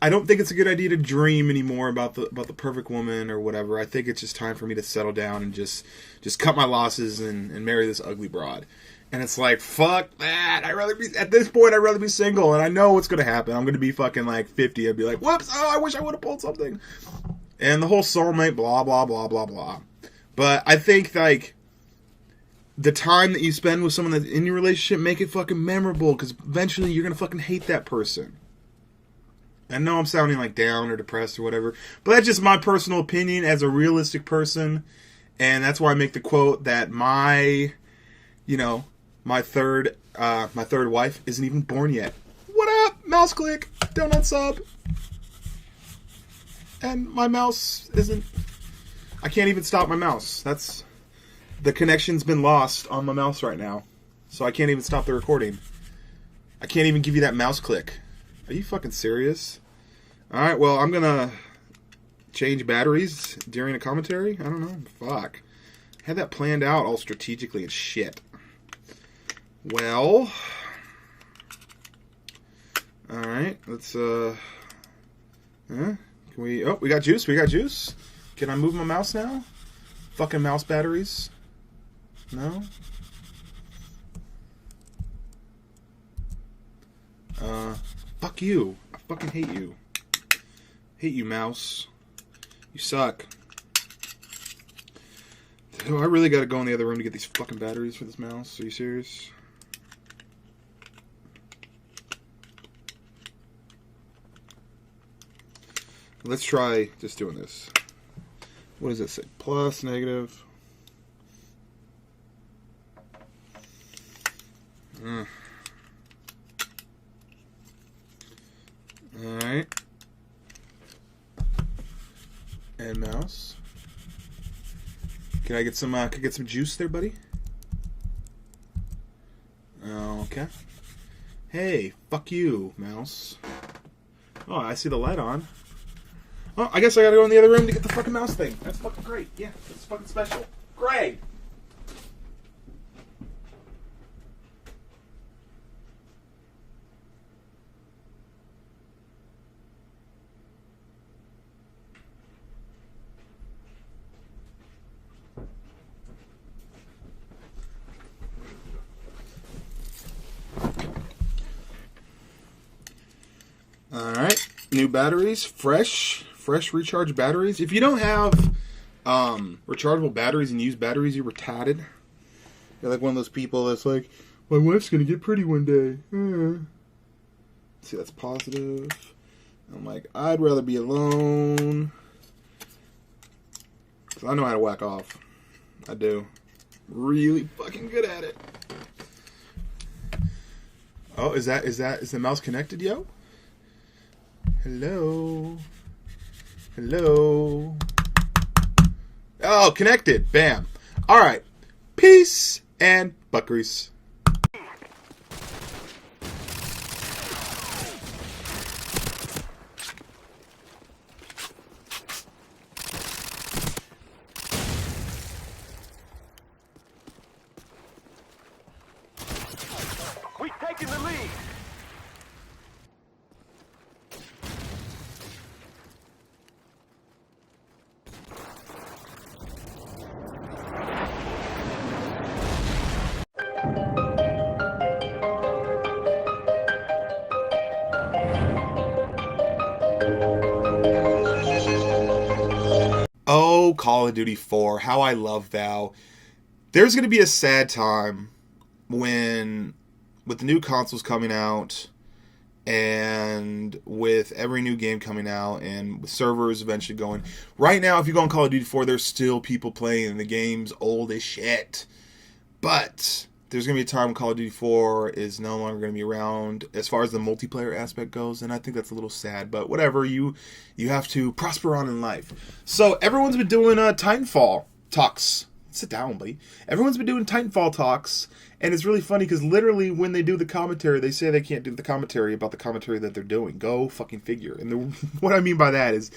don't think it's a good idea to dream anymore about the perfect woman or whatever. I think it's just time for me to settle down and just cut my losses and marry this ugly broad. And it's like, fuck that. At this point, I'd rather be single. And I know what's going to happen. I'm going to be fucking like 50. I'd be like, whoops, oh, I wish I would have pulled something. And the whole soulmate, blah, blah, blah, blah, blah. But I think, like, the time that you spend with someone that's in your relationship, make it fucking memorable. Because eventually you're going to fucking hate that person. I know I'm sounding like down or depressed or whatever, but that's just my personal opinion as a realistic person, and that's why I make the quote that my third wife isn't even born yet. What up? Mouse click. Don't unsub. And my mouse isn't. I can't even stop my mouse. The connection's been lost on my mouse right now, so I can't even stop the recording. I can't even give you that mouse click. Are you fucking serious? Alright, well, I'm gonna change batteries during a commentary? I don't know. Fuck. I had that planned out all strategically and shit. Well. Alright, let's, can we... Oh, we got juice. Can I move my mouse now? Fucking mouse batteries. No? Fuck you. I fucking hate you. Hate you, mouse. You suck. Oh, I really gotta go in the other room to get these fucking batteries for this mouse. Are you serious? Let's try just doing this. What does it say? Plus, negative. Alright. And mouse. Can I get some juice there, buddy? Okay. Hey, fuck you, mouse. Oh, I see the light on. Oh, I guess I gotta go in the other room to get the fucking mouse thing. That's fucking great. Yeah, that's fucking special. Great! Alright, new batteries, fresh recharge batteries. If you don't have rechargeable batteries and use batteries, you're retarded. You're like one of those people that's like, my wife's gonna get pretty one day. See, that's positive. I'm like, I'd rather be alone. 'Cause I know how to whack off. I do. Really fucking good at it. Oh, is the mouse connected, yo? Hello. Hello. Oh, connected. Bam. All right. Peace and butt grease. We've taken the lead. Oh, Call of Duty 4, how I love thou. There's going to be a sad time when, with the new consoles coming out, and with every new game coming out, and with servers eventually going. Right now, if you go on Call of Duty 4, there's still people playing, and the game's old as shit. But there's going to be a time when Call of Duty 4 is no longer going to be around as far as the multiplayer aspect goes, and I think that's a little sad, but whatever, you have to prosper on in life. So everyone's been doing Titanfall talks. Sit down, buddy. Everyone's been doing Titanfall talks, and it's really funny because literally when they do the commentary, they say they can't do the commentary about the commentary that they're doing. Go fucking figure. And what I mean by that is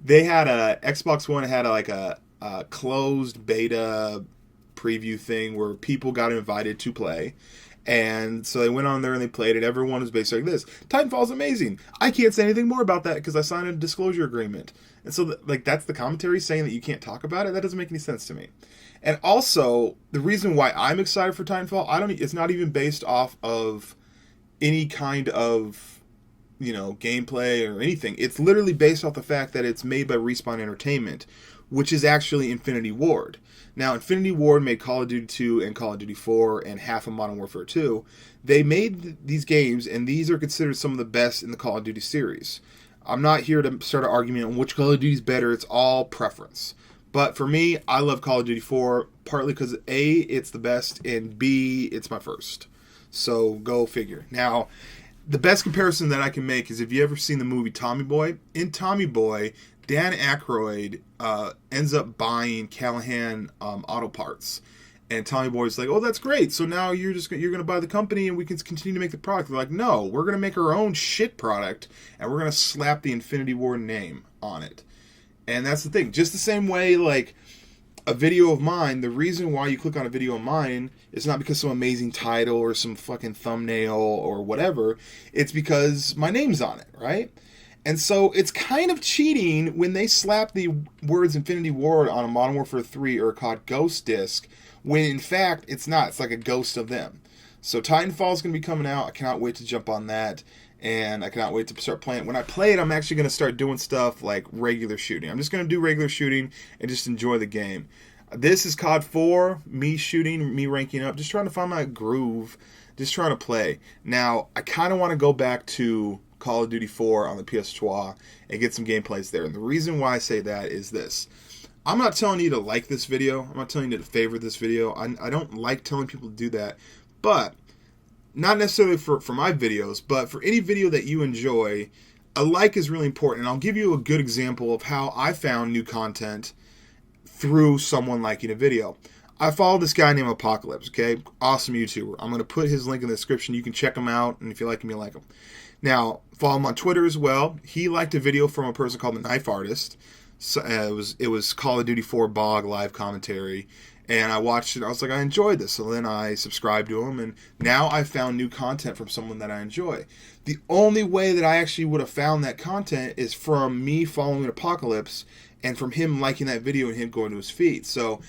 they had Xbox One had a closed beta preview thing where people got invited to play, and so they went on there and they played it. Everyone was basically like this: Titanfall's amazing. I can't say anything more about that because I signed a disclosure agreement. And so that's the commentary saying that you can't talk about it. That doesn't make any sense to me. And also, the reason why I'm excited for Titanfall, it's not even based off of any kind of, gameplay or anything. It's literally based off the fact that it's made by Respawn Entertainment, which is actually Infinity Ward. Now, Infinity Ward made Call of Duty 2 and Call of Duty 4 and half of Modern Warfare 2. They made these games, and these are considered some of the best in the Call of Duty series. I'm not here to start an argument on which Call of Duty is better. It's all preference. But for me, I love Call of Duty 4, partly because A, it's the best, and B, it's my first. So, go figure. Now, the best comparison that I can make is if you ever seen the movie Tommy Boy. In Tommy Boy, Dan Aykroyd ends up buying Callahan auto parts. And Tommy Boy's like, oh, that's great. So now you're going to buy the company and we can continue to make the product. They're like, no, we're going to make our own shit product and we're going to slap the Infinity Ward name on it. And that's the thing. Just the same way, like, a video of mine, the reason why you click on a video of mine is not because some amazing title or some fucking thumbnail or whatever. It's because my name's on it, right? And so it's kind of cheating when they slap the words Infinity Ward on a Modern Warfare 3 or a COD Ghost disc, when in fact it's not. It's like a ghost of them. So Titanfall is going to be coming out. I cannot wait to jump on that. And I cannot wait to start playing. When I play it, I'm actually going to start doing stuff like regular shooting. I'm just going to do regular shooting and just enjoy the game. This is COD 4, me shooting, me ranking up, just trying to find my groove, just trying to play. Now, I kind of want to go back to Call of Duty 4 on the PS2 and get some gameplays there. And the reason why I say that is this. I'm not telling you to like this video. I'm not telling you to favorite this video. I don't like telling people to do that. But, not necessarily for my videos, but for any video that you enjoy, a like is really important. And I'll give you a good example of how I found new content through someone liking a video. I follow this guy named Apocalypse, okay? Awesome YouTuber. I'm going to put his link in the description. You can check him out, and if you like him, you like him. Now, follow him on Twitter as well. He liked a video from a person called The Knife Artist. So, it was Call of Duty 4 Bog live commentary, and I watched it. I was like, I enjoyed this. So then I subscribed to him, and now I found new content from someone that I enjoy. The only way that I actually would have found that content is from me following Apocalypse and from him liking that video and him going to his feed. So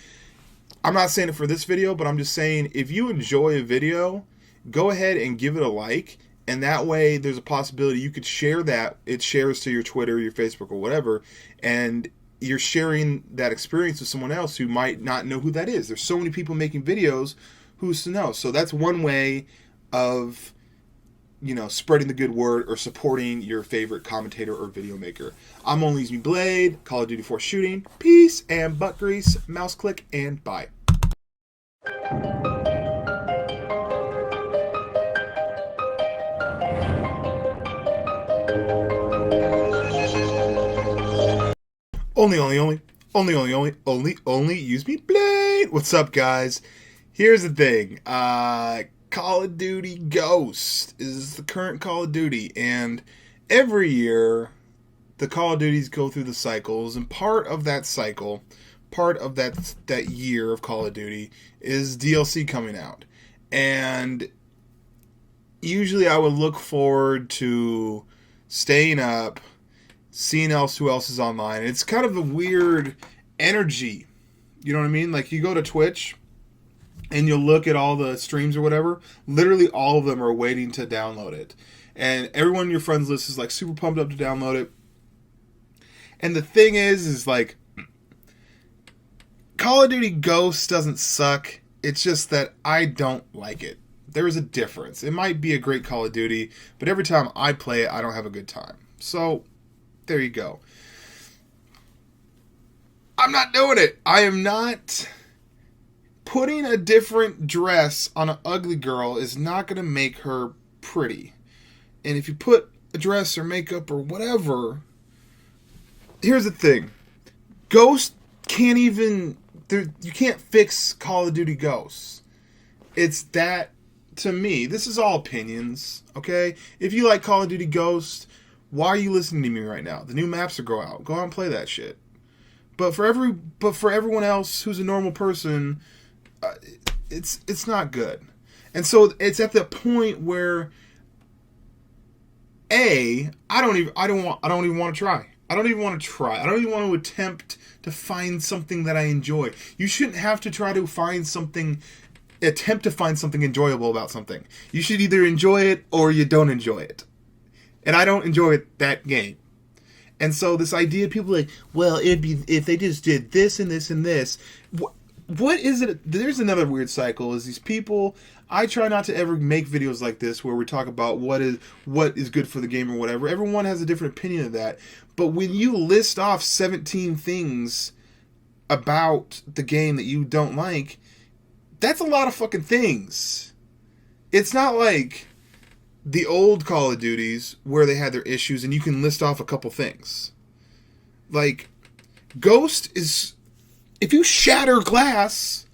I'm not saying it for this video, but I'm just saying if you enjoy a video, go ahead and give it a like. And that way, there's a possibility you could share that. It shares to your Twitter, your Facebook, or whatever. And you're sharing that experience with someone else who might not know who that is. There's so many people making videos, who's to know? So that's one way of, you know, spreading the good word or supporting your favorite commentator or video maker. I'm ONLYUSEmeBLADE, Call of Duty 4 shooting. Peace and butt grease, mouse click, and bye. Only use me blade. What's up, guys? Here's the thing. Call of Duty Ghost is the current Call of Duty, and every year the Call of Duties go through the cycles, and part of that cycle, part of that year of Call of Duty is DLC coming out. And usually I would look forward to staying up, seeing who else is online. It's kind of a weird energy. You know what I mean? Like, you go to Twitch and you'll look at all the streams or whatever. Literally all of them are waiting to download it. And everyone in your friends list is like super pumped up to download it. And the thing is like, Call of Duty Ghost doesn't suck. It's just that I don't like it. There is a difference. It might be a great Call of Duty, but every time I play it, I don't have a good time. So there you go. I'm not doing it. I am not. Putting a different dress on an ugly girl is not going to make her pretty. And if you put a dress or makeup or whatever, here's the thing. Ghost can't even. You can't fix Call of Duty Ghosts. It's that, to me, this is all opinions, okay? If you like Call of Duty Ghost, why are you listening to me right now? The new maps will go out. Go out and play that shit. But for everyone else who's a normal person, it's not good. And so it's at the point where I don't even want to try. I don't even want to try. I don't even want to attempt to find something that I enjoy. You shouldn't have to try to attempt to find something enjoyable about something. You should either enjoy it or you don't enjoy it. And I don't enjoy that game. And so this idea of people like, well, it'd be if they just did this and this and this. What is it? There's another weird cycle. Is these people? I try not to ever make videos like this where we talk about what is good for the game or whatever. Everyone has a different opinion of that. But when you list off 17 things about the game that you don't like, that's a lot of fucking things. It's not like the old Call of Duties where they had their issues and you can list off a couple things. Like, Ghost is, if you shatter glass,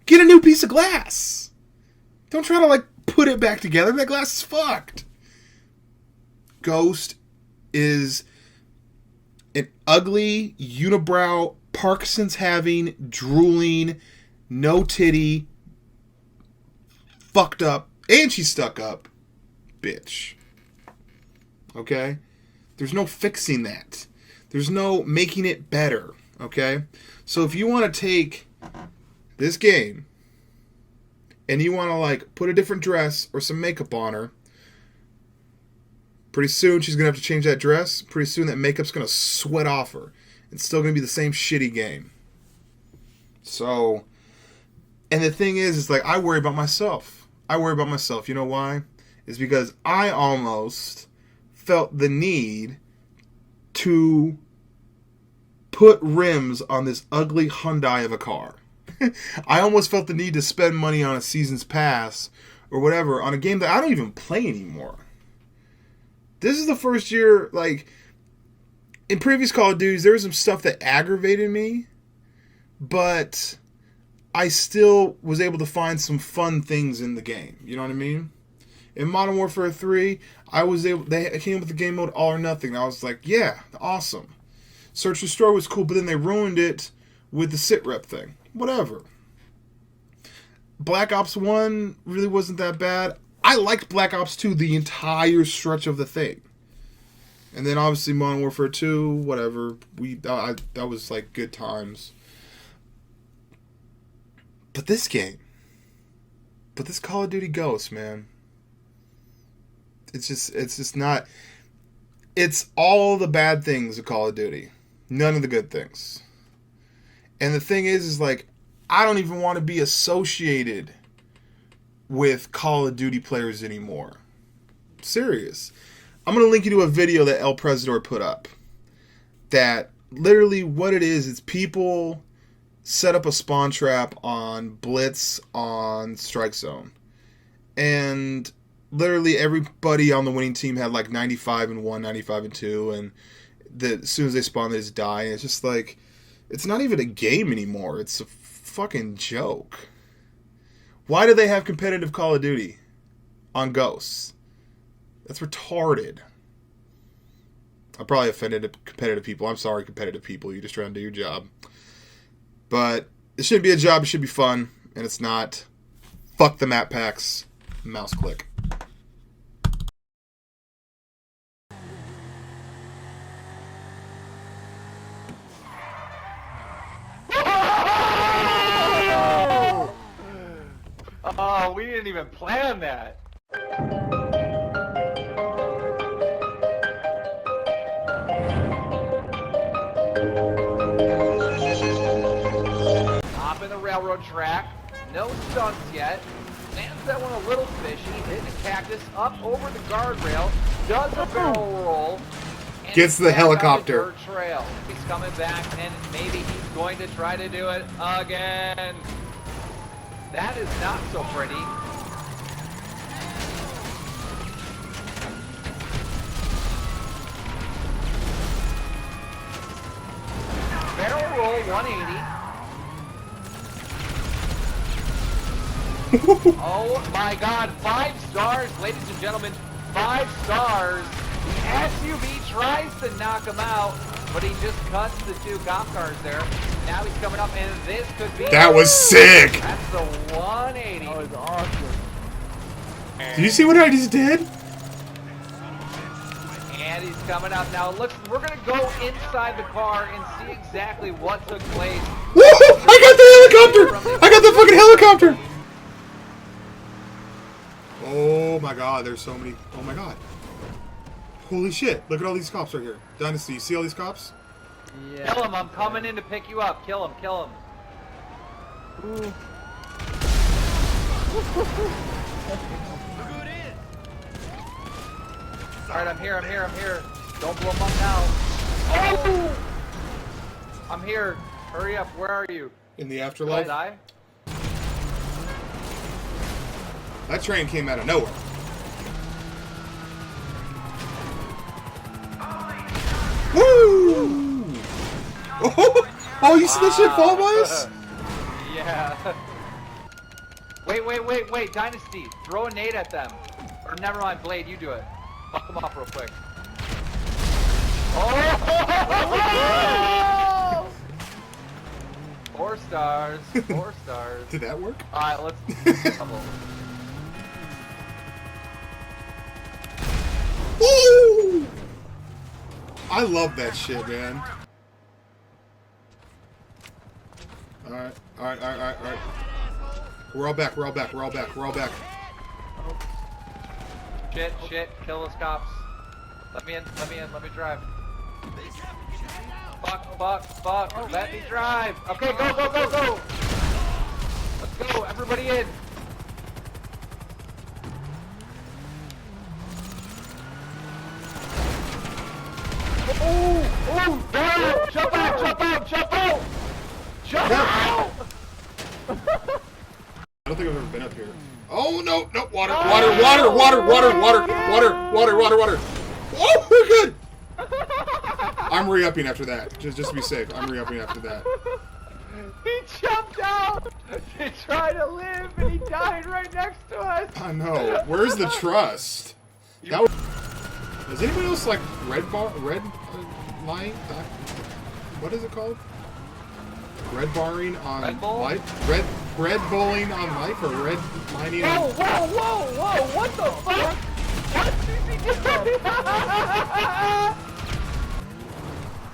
get a new piece of glass. Don't try to, like, put it back together. That glass is fucked. Ghost is an ugly, unibrow, Parkinson's having, drooling, no titty, fucked up, and she's stuck up bitch. Okay? There's no fixing that. There's no making it better. Okay? So if you want to take this game and you want to, like, put a different dress or some makeup on her, pretty soon she's going to have to change that dress. Pretty soon that makeup's going to sweat off her. It's still going to be the same shitty game. So, and the thing is like, I worry about myself. You know why? It's because I almost felt the need to put rims on this ugly Hyundai of a car. I almost felt the need to spend money on a season's pass or whatever on a game that I don't even play anymore. This is the first year, like, in previous Call of Duties, there was some stuff that aggravated me, but I still was able to find some fun things in the game. You know what I mean? In Modern Warfare 3, they came with the game mode All or Nothing, and I was like, yeah, awesome. Search and Destroy was cool, but then they ruined it with the sit rep thing. Whatever. Black Ops 1 really wasn't that bad. I liked Black Ops 2 the entire stretch of the thing. And then obviously Modern Warfare 2, whatever. That was like good times. But this game, this Call of Duty Ghosts, man. It's just not. It's all the bad things of Call of Duty, none of the good things. And the thing is like, I don't even want to be associated with Call of Duty players anymore. Serious. I'm going to link you to a video that El Presidor put up. That literally what it is people set up a spawn trap on Blitz on Strike Zone. And literally everybody on the winning team had like 95-1, 95-2. And as soon as they spawn, they just die. And it's just like, it's not even a game anymore. It's a fucking joke. Why do they have competitive Call of Duty on Ghosts? That's retarded. I probably offended competitive people. I'm sorry, competitive people. You're just trying to do your job. But it shouldn't be a job. It should be fun. And it's not. Fuck the map packs. Mouse click. Oh, we didn't even plan that. Top in the railroad track. No stunts yet. Lands that one a little fishy. Hit the cactus up over the guardrail. Does a barrel roll. Gets the helicopter. Trail. He's coming back, and maybe he's going to try to do it again. That is not so pretty. Barrel roll 180. Oh my god, 5 stars, ladies and gentlemen, 5 stars. The SUV tries to knock him out, but he just cuts the 2 cop cars there. Now he's coming up, and this could be... That was sick! That's the 180. That was awesome. Did you see what I just did? And he's coming up. Now, look, we're going to go inside the car and see exactly what took place. Woo! I got the helicopter! I got the fucking helicopter! Oh my god, there's so many... Oh my god. Holy shit, look at all these cops right here. Dynasty, you see all these cops? Yeah. Kill him, I'm coming in to pick you up. Kill him, kill him. Ooh. Alright, I'm here. Don't blow him up now. Oh! I'm here. Hurry up, where are you? In the Did I afterlife? die? That train came out of nowhere. Woo! Oh, you see that shit fall by us? Yeah. Wait, Dynasty. Throw a nade at them. Or never mind, Blade, you do it. Fuck them off real quick. Oh! 4 stars. 4 stars. Did that work? Alright, let's double. Woo! I love that shit, man. Alright. We're all back. Shit, kill those cops. Let me in, let me drive. Fuck, let me drive. Okay, go. Let's go, everybody in. No! No! Jump out! Jump out! Jump out! Jump out! I don't think I've ever been up here. Oh no! No! Water! Water! Water! Water! Water! Water! Water! Water! Water! Water! Oh, we're good. I'm re-upping after that. Just to be safe, I'm re-upping after that. He jumped out to try to live, and he died right next to us. I know. Where's the trust? That was... Is anybody else like red line? What is it called? Red barring on life? Red bowling on life or red lining on... Whoa! Whoa! Whoa! Whoa! What the fuck? What did he do?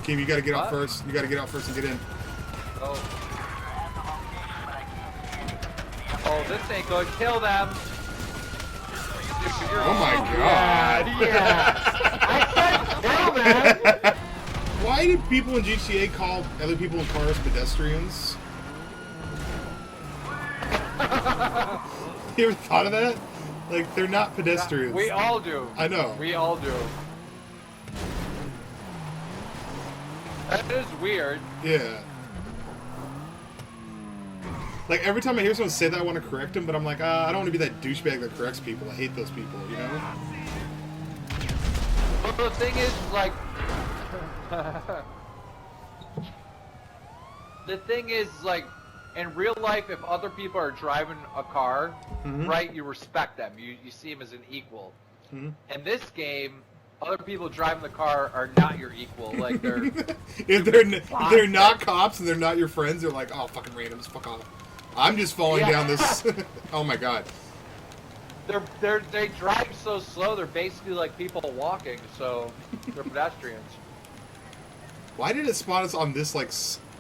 Keem, you gotta get out first. You gotta get out first and get in. Oh. Oh, this ain't good. Kill them. Oh my god. Yeah. I said kill them. Why did people in GTA call other people in cars pedestrians? You ever thought of that? Like, they're not pedestrians. We all do. I know. We all do. That is weird. Yeah. Like, every time I hear someone say that, I want to correct them, but I'm like, I don't want to be that douchebag that corrects people. I hate those people, you know? But the thing is, like... the thing is, like, in real life, if other people are driving a car, right, you respect them. You see them as an equal. In this game, other people driving the car are not your equal. Like, they're... if they're not cops and they're not your friends, they're like, oh, fucking randoms, fuck off. I'm just falling down this... Oh my god. They drive so slow, they're basically like people walking, so they're pedestrians. Why did it spawn us on this, like,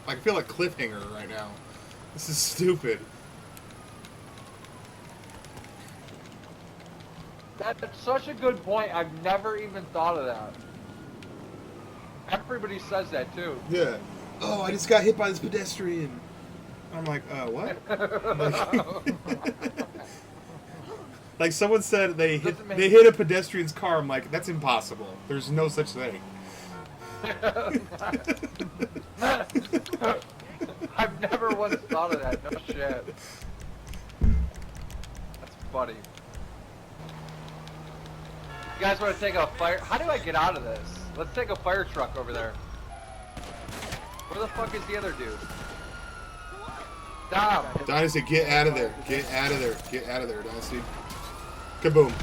I feel like cliffhanger right now? This is stupid. That's such a good point. I've never even thought of that. Everybody says that too. Yeah. Oh, I just got hit by this pedestrian. I'm like, what? Like someone said they hit a pedestrian's car. I'm like, that's impossible. There's no such thing. I've never once thought of that. No shit. That's funny. You guys want to take a fire? How do I get out of this? Let's take a fire truck over there. Where the fuck is the other dude? Stop! Dynasty, get out of there. Get out of there. Get out of there, Dynasty. Kaboom.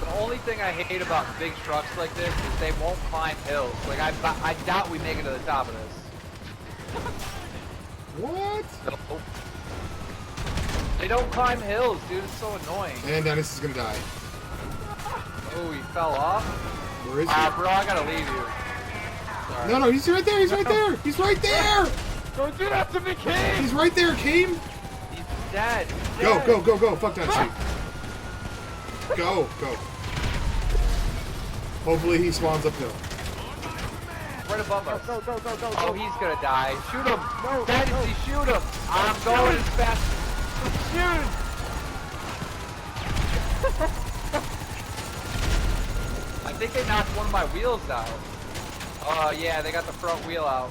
The only thing I hate about big trucks like this is they won't climb hills. Like, I doubt we make it to the top of this. What? Nope. They don't climb hills, dude. It's so annoying. And Dynasty's gonna die. Oh, he fell off? Where is he? Bro, I gotta leave you. Sorry. No, he's right there. He's right there. He's right there. Don't do that to me, Keem! He's right there, Keem. He's dead. He's Go, dead. go, go, go. Fuck Dynasty. Go, go. Hopefully he spawns uphill. Right above us. Go, go, go, go, go. Oh, he's gonna die. Shoot him! No, Dynasty, shoot him! I'm going as fast. Shoot! I think they knocked one of my wheels out. Oh, yeah, they got the front wheel out.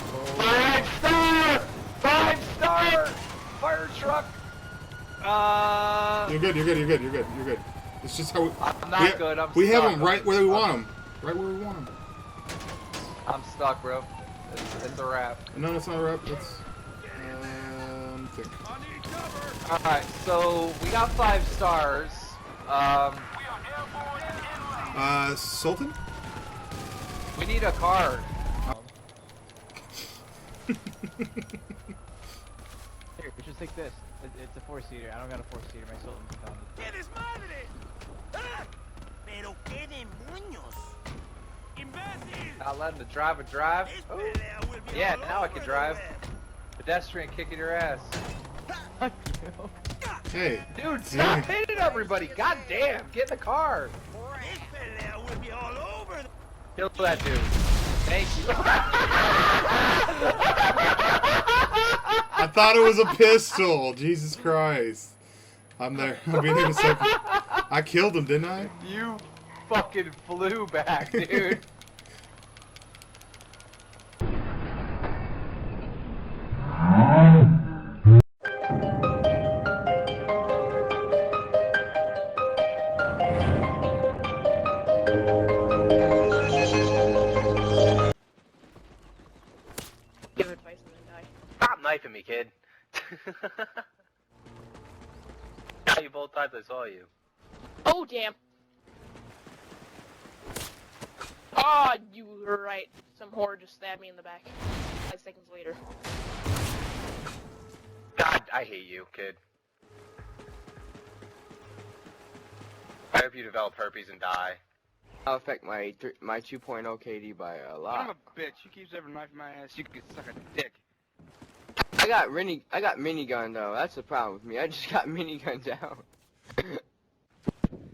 Oh. 5-star! 5-star! Fire truck! You're good, you're good, you're good, you're good, you're good. It's just how we... I'm not good, I'm We have stuck. him right where we want him. Right where we want him. I'm stuck, bro. It's a wrap. No, it's not a wrap. It's... Thick. Alright, so we got 5 stars. Sultan? We need a car. Here, just take this. It's a 4-seater. I don't got a 4-seater. My Sultan's found it. Not letting the driver drive. Oh. Yeah, now I can drive. Pedestrian kicking your ass. Hey. Dude, stop hitting everybody. God damn, get in the car. Kill that dude. Thank you. I thought it was a pistol. Jesus Christ. I'm there. I'll be there in a second. I killed him, didn't I? You fucking flew back, dude. Give advice and then die. Stop knifing me, kid. Saw you both times I saw you. Oh, damn. Oh, you were right. Some whore just stabbed me in the back. 5 seconds later. God, I hate you, kid. I hope you develop herpes and die. I'll affect my 2.0 KD by a lot. Son of a bitch, you keep ever knifing my ass, you can suck a dick. I got minigun though. That's the problem with me. I just got minigun down. You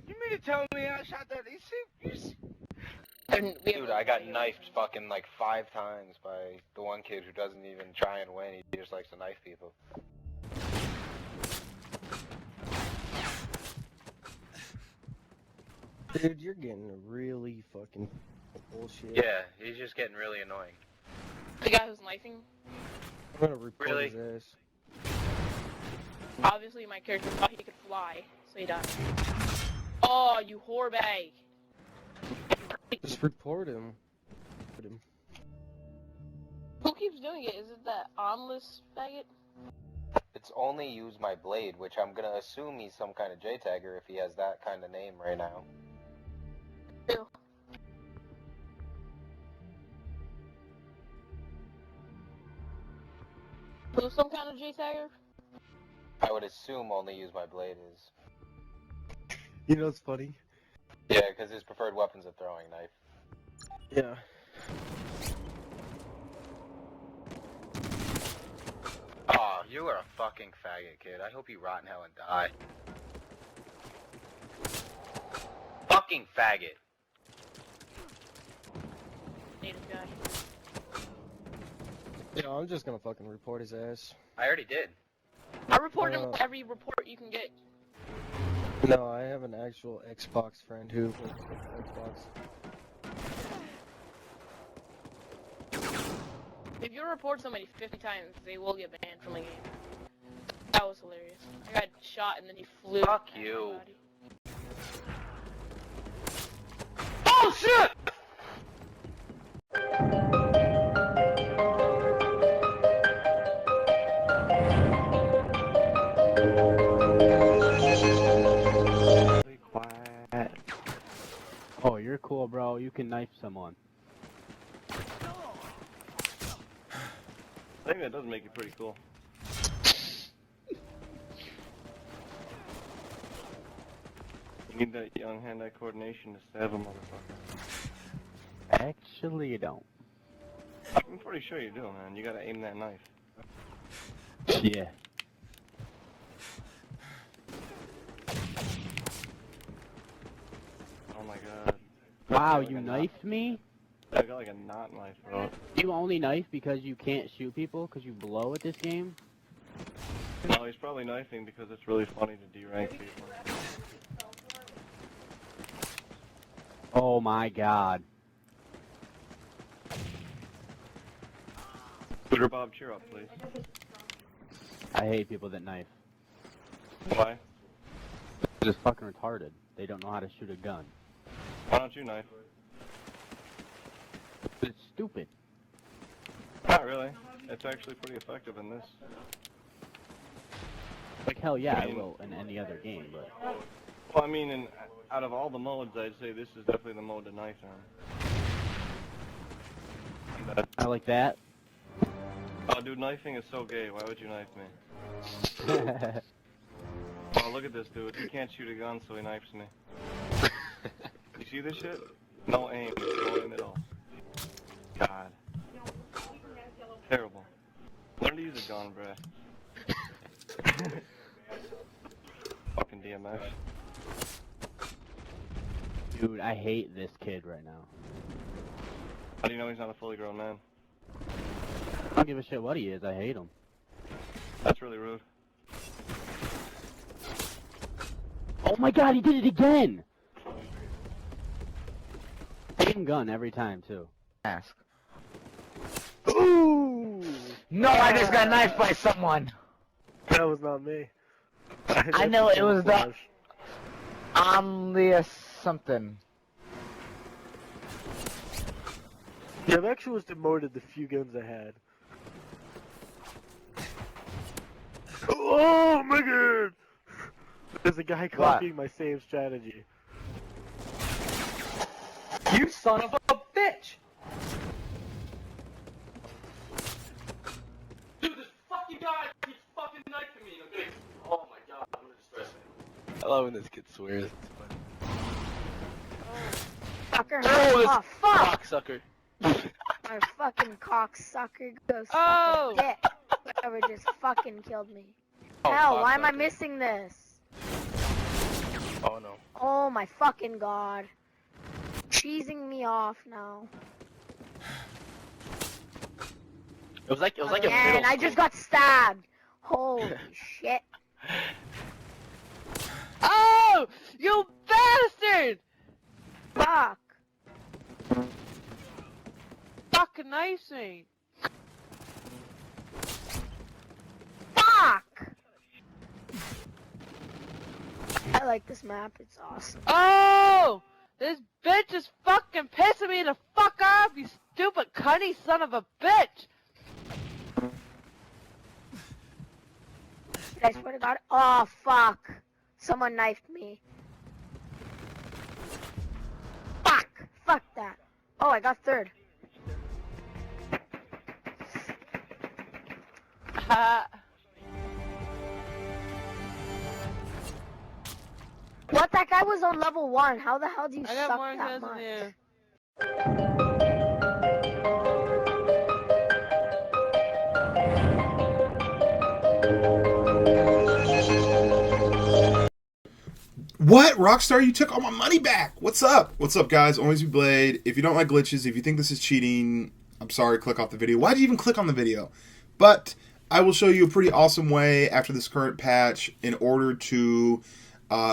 mean to tell me I shot that? You see? Dude, I got knifed fucking like 5 times by the one kid who doesn't even try and win. He just likes to knife people. Dude, you're getting really fucking bullshit. Yeah, he's just getting really annoying. The guy who's knifing? I'm gonna report Really? his ass. Obviously, my character thought he could fly, so he died. Oh, you whore bag! Just report him. Who keeps doing it? Is it that armless faggot? It's only use my blade, which I'm gonna assume he's some kind of J-tagger if he has that kind of name right now. Ew. Who's some kind of J-tagger? I would assume only use my blade is. You know what's funny? Yeah, because his preferred weapon's a throwing knife. Yeah. Aw, you are a fucking faggot, kid. I hope you rot in hell and die. Fucking faggot. Native guy. Yeah, I'm just gonna fucking report his ass. I already did. I report him every report you can get. No, I have an actual Xbox friend who plays Xbox. If you report somebody 50 times, they will get banned from the game. That was hilarious. I got shot and then he flew. Fuck you. Oh shit! Be quiet. Oh, you're cool, bro. You can knife someone. I think that does make it pretty cool. You need that young hand-eye coordination to stab a motherfucker. Actually, you don't. I'm pretty sure you do, man. You gotta aim that knife. Yeah. Oh my god. Wow, Like you a knifed me? I got like a knot knife, bro. You only knife because you can't shoot people because you blow at this game? No, he's probably knifing because it's really funny to derank people. Oh my god. Scooter Bob, cheer up, please. I hate people that knife. Why? They're just fucking retarded. They don't know how to shoot a gun. Why don't you knife? It's stupid. Not really. It's actually pretty effective in this. Like, hell yeah, I will in any other game, but... Well, I mean, out of all the modes, I'd say this is definitely the mode to knife in. I like that. Oh, dude, knifing is so gay. Why would you knife me? Oh, look at this dude. He can't shoot a gun, so he knifes me. You see this shit? No aim. No aim at all. God. Terrible. Learn to use a gun, bruh. Fucking DMF. Dude, I hate this kid right now. How do you know he's not a fully grown man? I don't give a shit what he is. I hate him. That's really rude. Oh my god, he did it again! Same gun every time, too. Ask. Ooh! No, I just got knifed by someone. That was not me. I know it was the ONLYUS something. Yeah, I've actually was demoted the few guns I had. Oh my god! There's a guy copying my same strategy. You son of a bitch! Dude, this fucking guy keeps fucking knifing me, okay? Oh my god, I'm gonna stress it. I love when this kid swears. Fucker. Oh, fuck! Cocksucker. My fucking cocksucker goes Oh! fucking dick. Whoever just fucking killed me. Oh, Hell, why am I cocksucker. missing this? Oh no. Oh my fucking god. Cheesing me off now. It was like a And middle I just got stabbed. Holy shit. Oh! You bastard! Fuck. Fucking nice me. Fuck! I like this map, it's awesome. Oh! This bitch is fucking pissing me the fuck off, you stupid cunny son of a bitch! I swear to god. Oh fuck. Someone knifed me. Fuck! Fuck that. Oh, I got third. What? That guy was on level 1. How the hell do you I got suck more that guns much? than you. What? Rockstar, you took all my money back. What's up? What's up, guys? ONLYUSemeBLADE. If you don't like glitches, if you think this is cheating, I'm sorry, click off the video. Why'd you even click on the video? But I will show you a pretty awesome way after this current patch in order to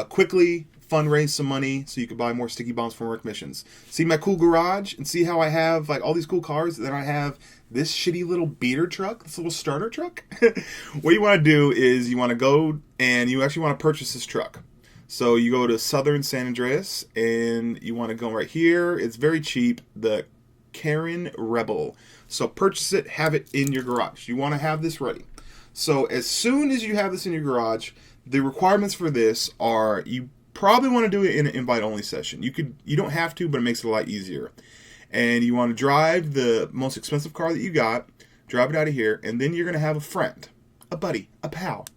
quickly fundraise some money so you can buy more sticky bombs from work missions. See my cool garage and see how I have like all these cool cars. Then I have this shitty little beater truck, this little starter truck. What you want to do is you want to go and you actually want to purchase this truck. So you go to Southern San Andreas and you want to go right here. It's very cheap, the Karen Rebel. So purchase it, have it in your garage. You want to have this ready. So as soon as you have this in your garage, the requirements for this are you probably want to do it in an invite-only session. You don't have to, but it makes it a lot easier. And you want to drive the most expensive car that you got, drive it out of here, and then you're going to have a friend, a buddy, a pal.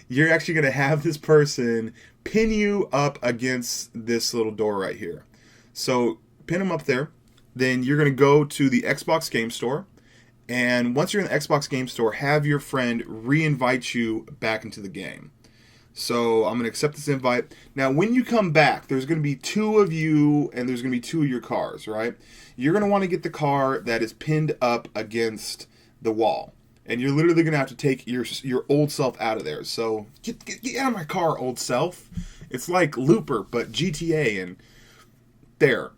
You're actually going to have this person pin you up against this little door right here. So pin them up there. Then you're going to go to the Xbox Game Store. And once you're in the Xbox Game Store, have your friend re-invite you back into the game. So I'm going to accept this invite. Now, when you come back, there's going to be 2 of you and there's going to be 2 of your cars, right? You're going to want to get the car that is pinned up against the wall. And you're literally going to have to take your old self out of there. So get out of my car, old self. It's like Looper, but GTA and there.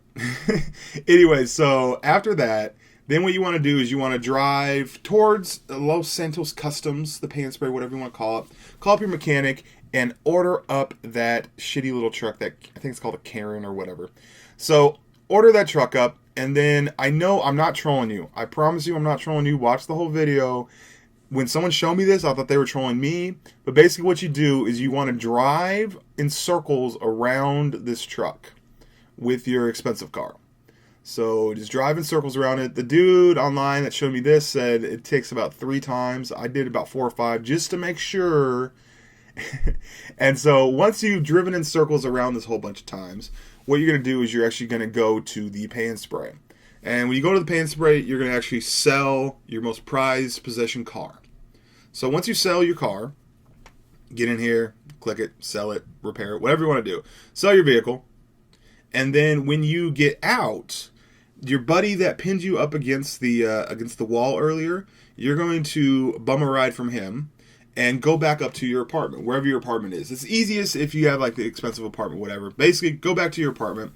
Anyway, so after that, then what you want to do is you want to drive towards Los Santos Customs, the paint spray, whatever you want to call it. Call up your mechanic and order up that shitty little truck that I think it's called a Karen or whatever. So order that truck up. And then I know I'm not trolling you. I promise you I'm not trolling you. Watch the whole video. When someone showed me this, I thought they were trolling me. But basically what you do is you want to drive in circles around this truck with your expensive car. So just drive in circles around it. The dude online that showed me this said it takes about 3 times. I did about 4 or 5 just to make sure. And so once you've driven in circles around this whole bunch of times, what you're going to do is you're actually going to go to the pay and spray. And when you go to the pay and spray, you're going to actually sell your most prized possession car. So once you sell your car, get in here, click it, sell it, repair it, whatever you want to do. Sell your vehicle. And then when you get out, your buddy that pinned you up against the wall earlier, you're going to bum a ride from him and go back up to your apartment, wherever your apartment is. It's easiest if you have like the expensive apartment, whatever. Basically, go back to your apartment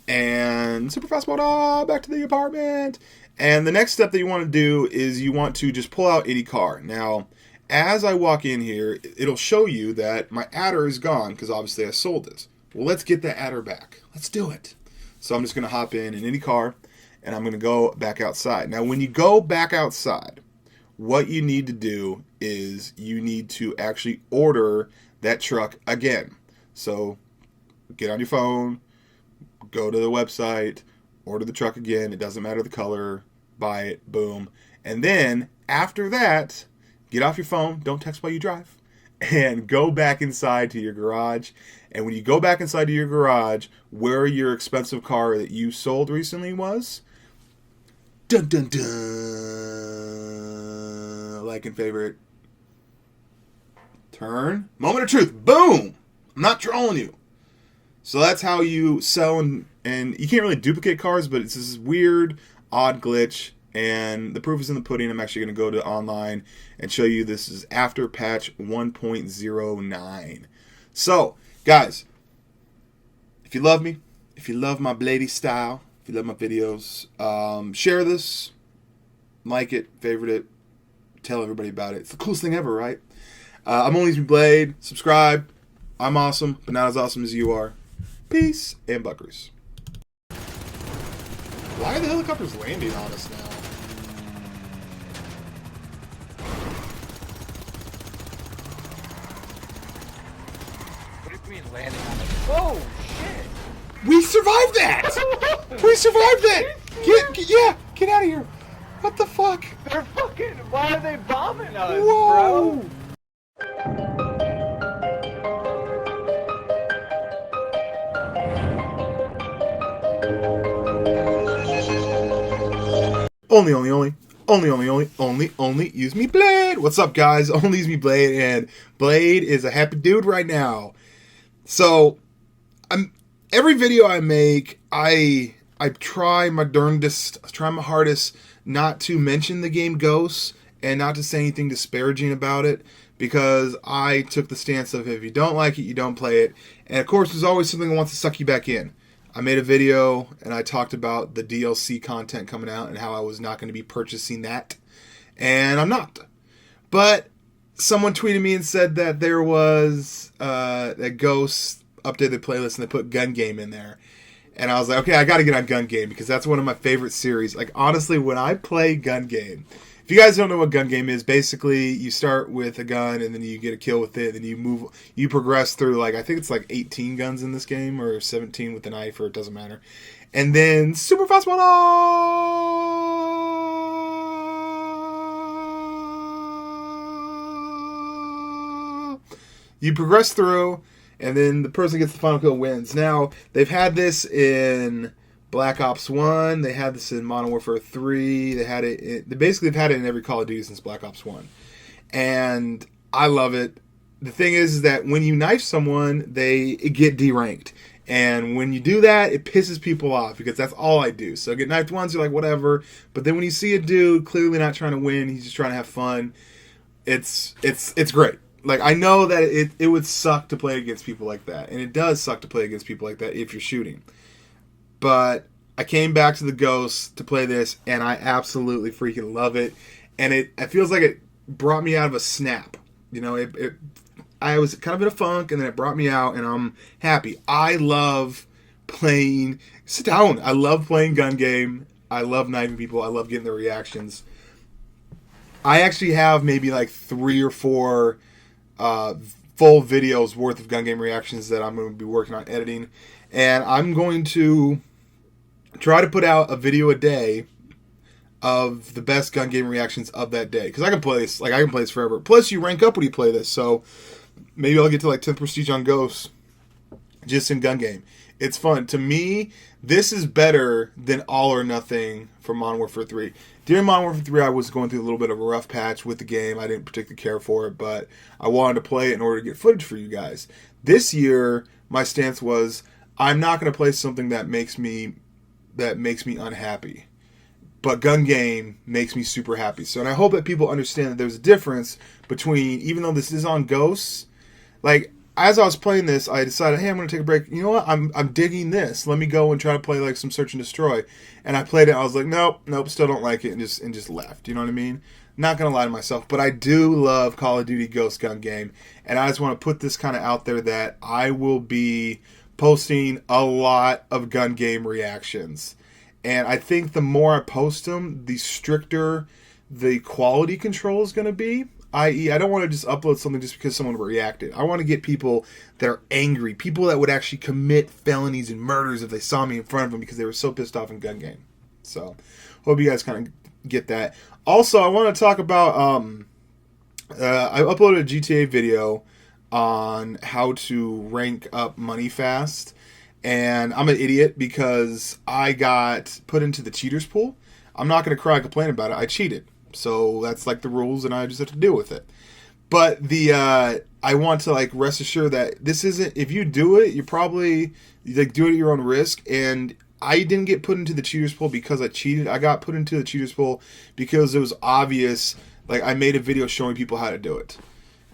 and super fast mode, back to the apartment. And the next step that you want to do is you want to just pull out any car. Now, as I walk in here, it'll show you that my adder is gone because obviously I sold this. Well, let's get the adder back. Let's do it. So I'm just going to hop in any car and I'm going to go back outside. Now, when you go back outside, what you need to do is you need to actually order that truck again. So get on your phone, go to the website, order the truck again. It doesn't matter the color, buy it, boom. And then after that, get off your phone, don't text while you drive, and go back inside to your garage. And when you go back inside to your garage, where your expensive car that you sold recently was, dun dun dun, like and favorite, turn, moment of truth, boom! I'm not trolling you. So that's how you sell, and you can't really duplicate cars, but it's this weird, odd glitch, and the proof is in the pudding. I'm actually going to go to online and show you this is after patch 1.09. So, guys, if you love me, if you love my bladey style, if you love my videos, share this, like it, favorite it, tell everybody about it. It's the coolest thing ever, right? I'm ONLYUSEmeBLADE. Subscribe. I'm awesome, but not as awesome as you are. Peace and buckers. Why are the helicopters landing on us now? What do you mean landing on it? Whoa, shit! We survived that! We survived that! Get out of here! What the fuck? They're fucking, why are they bombing us, Whoa! bro? Only use me Blade. What's up, guys? Only use me Blade, and Blade is a happy dude right now. So, every video I make, I try my darndest, try my hardest not to mention the game Ghosts and not to say anything disparaging about it, because I took the stance of if you don't like it, you don't play it. And of course, there's always something that wants to suck you back in. I made a video and I talked about the DLC content coming out and how I was not going to be purchasing that. And I'm not. But someone tweeted me and said that there was that Ghosts updated the playlist and they put Gun Game in there. And I was like, okay, I got to get on Gun Game because that's one of my favorite series. Like, honestly, when I play Gun Game, if you guys don't know what Gun Game is, basically you start with a gun and then you get a kill with it, and you progress through, like, I think it's like 18 guns in this game, or 17 with the knife, or it doesn't matter. And then super fast one, you progress through, and then the person gets the final kill wins. Now, they've had this in Black Ops 1, they had this in Modern Warfare 3, they basically have had it in every Call of Duty since Black Ops 1. And I love it. The thing is that when you knife someone, they get deranked. And when you do that, it pisses people off because that's all I do. So I get knifed once, you're like, whatever. But then when you see a dude clearly not trying to win, he's just trying to have fun, it's great. Like, I know that it would suck to play against people like that. And it does suck to play against people like that if you're shooting. But I came back to the Ghosts to play this, and I absolutely freaking love it. And it feels like it brought me out of a snap. You know, I was kind of in a funk, and then it brought me out, and I'm happy. I love playing... Sit down. I love playing Gun Game. I love knifing people. I love getting their reactions. I actually have maybe like 3 or 4 full videos worth of Gun Game reactions that I'm going to be working on editing. And I'm going to try to put out a video a day of the best Gun Game reactions of that day. Because I can play this. Like, I can play this forever. Plus, you rank up when you play this. So, maybe I'll get to like 10th Prestige on Ghosts just in Gun Game. It's fun. To me, this is better than All or Nothing for Modern Warfare 3. During Modern Warfare 3, I was going through a little bit of a rough patch with the game. I didn't particularly care for it, but I wanted to play it in order to get footage for you guys. This year, my stance was, I'm not going to play something that makes me that makes me unhappy. But gun game makes me super happy. So, and I hope that people understand that there's a difference between, even though this is on Ghosts, like, as I was playing this, I decided, hey, I'm going to take a break. You know what? I'm digging this. Let me go and try to play, like, some Search and Destroy. And I played it, I was like, nope, still don't like it, and just left. You know what I mean? Not going to lie to myself, but I do love Call of Duty Ghost gun game. And I just want to put this kind of out there that I will be posting a lot of gun game reactions. And I think the more I post them, the stricter the quality control is going to be. I.e., I don't want to just upload something just because someone reacted. I want to get people that are angry, people that would actually commit felonies and murders if they saw me in front of them because they were so pissed off in gun game. So, hope you guys kind of get that. Also, I want to talk about, I uploaded a GTA video on how to rank up money fast. And I'm an idiot because I got put into the cheaters pool. I'm not going to cry and complain about it. I cheated. So that's like the rules and I just have to deal with it. But I want to like rest assured that this isn't, if you do it, you probably like do it at your own risk. And I didn't get put into the cheaters pool because I cheated. I got put into the cheaters pool because it was obvious. Like I made a video showing people how to do it.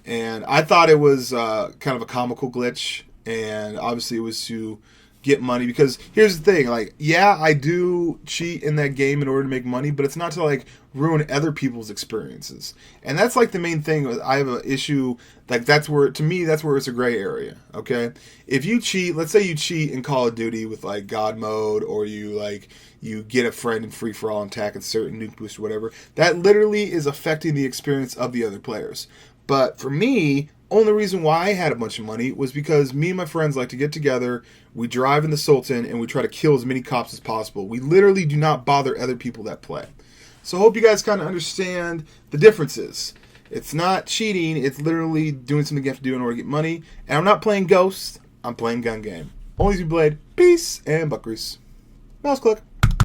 And I thought it was kind of a comical glitch. And obviously it was to get money, because here's the thing, like, yeah, I do cheat in that game in order to make money, but it's not to like ruin other people's experiences. And that's like the main thing. I have an issue, like that's where, to me, that's where it's a gray area. Okay, if you cheat, let's say you cheat in Call of Duty with like God mode, or you get a friend in free for all and attack and certain nuke boost or whatever, that literally is affecting the experience of the other players. But for me, only reason why I had a bunch of money was because me and my friends like to get together, we drive in the Sultan, and we try to kill as many cops as possible. We literally do not bother other people that play. So I hope you guys kind of understand the differences. It's not cheating, it's literally doing something you have to do in order to get money. And I'm not playing Ghost, I'm playing gun game. ONLYUSEmeBLADE, peace, and buck grease. Mouse click.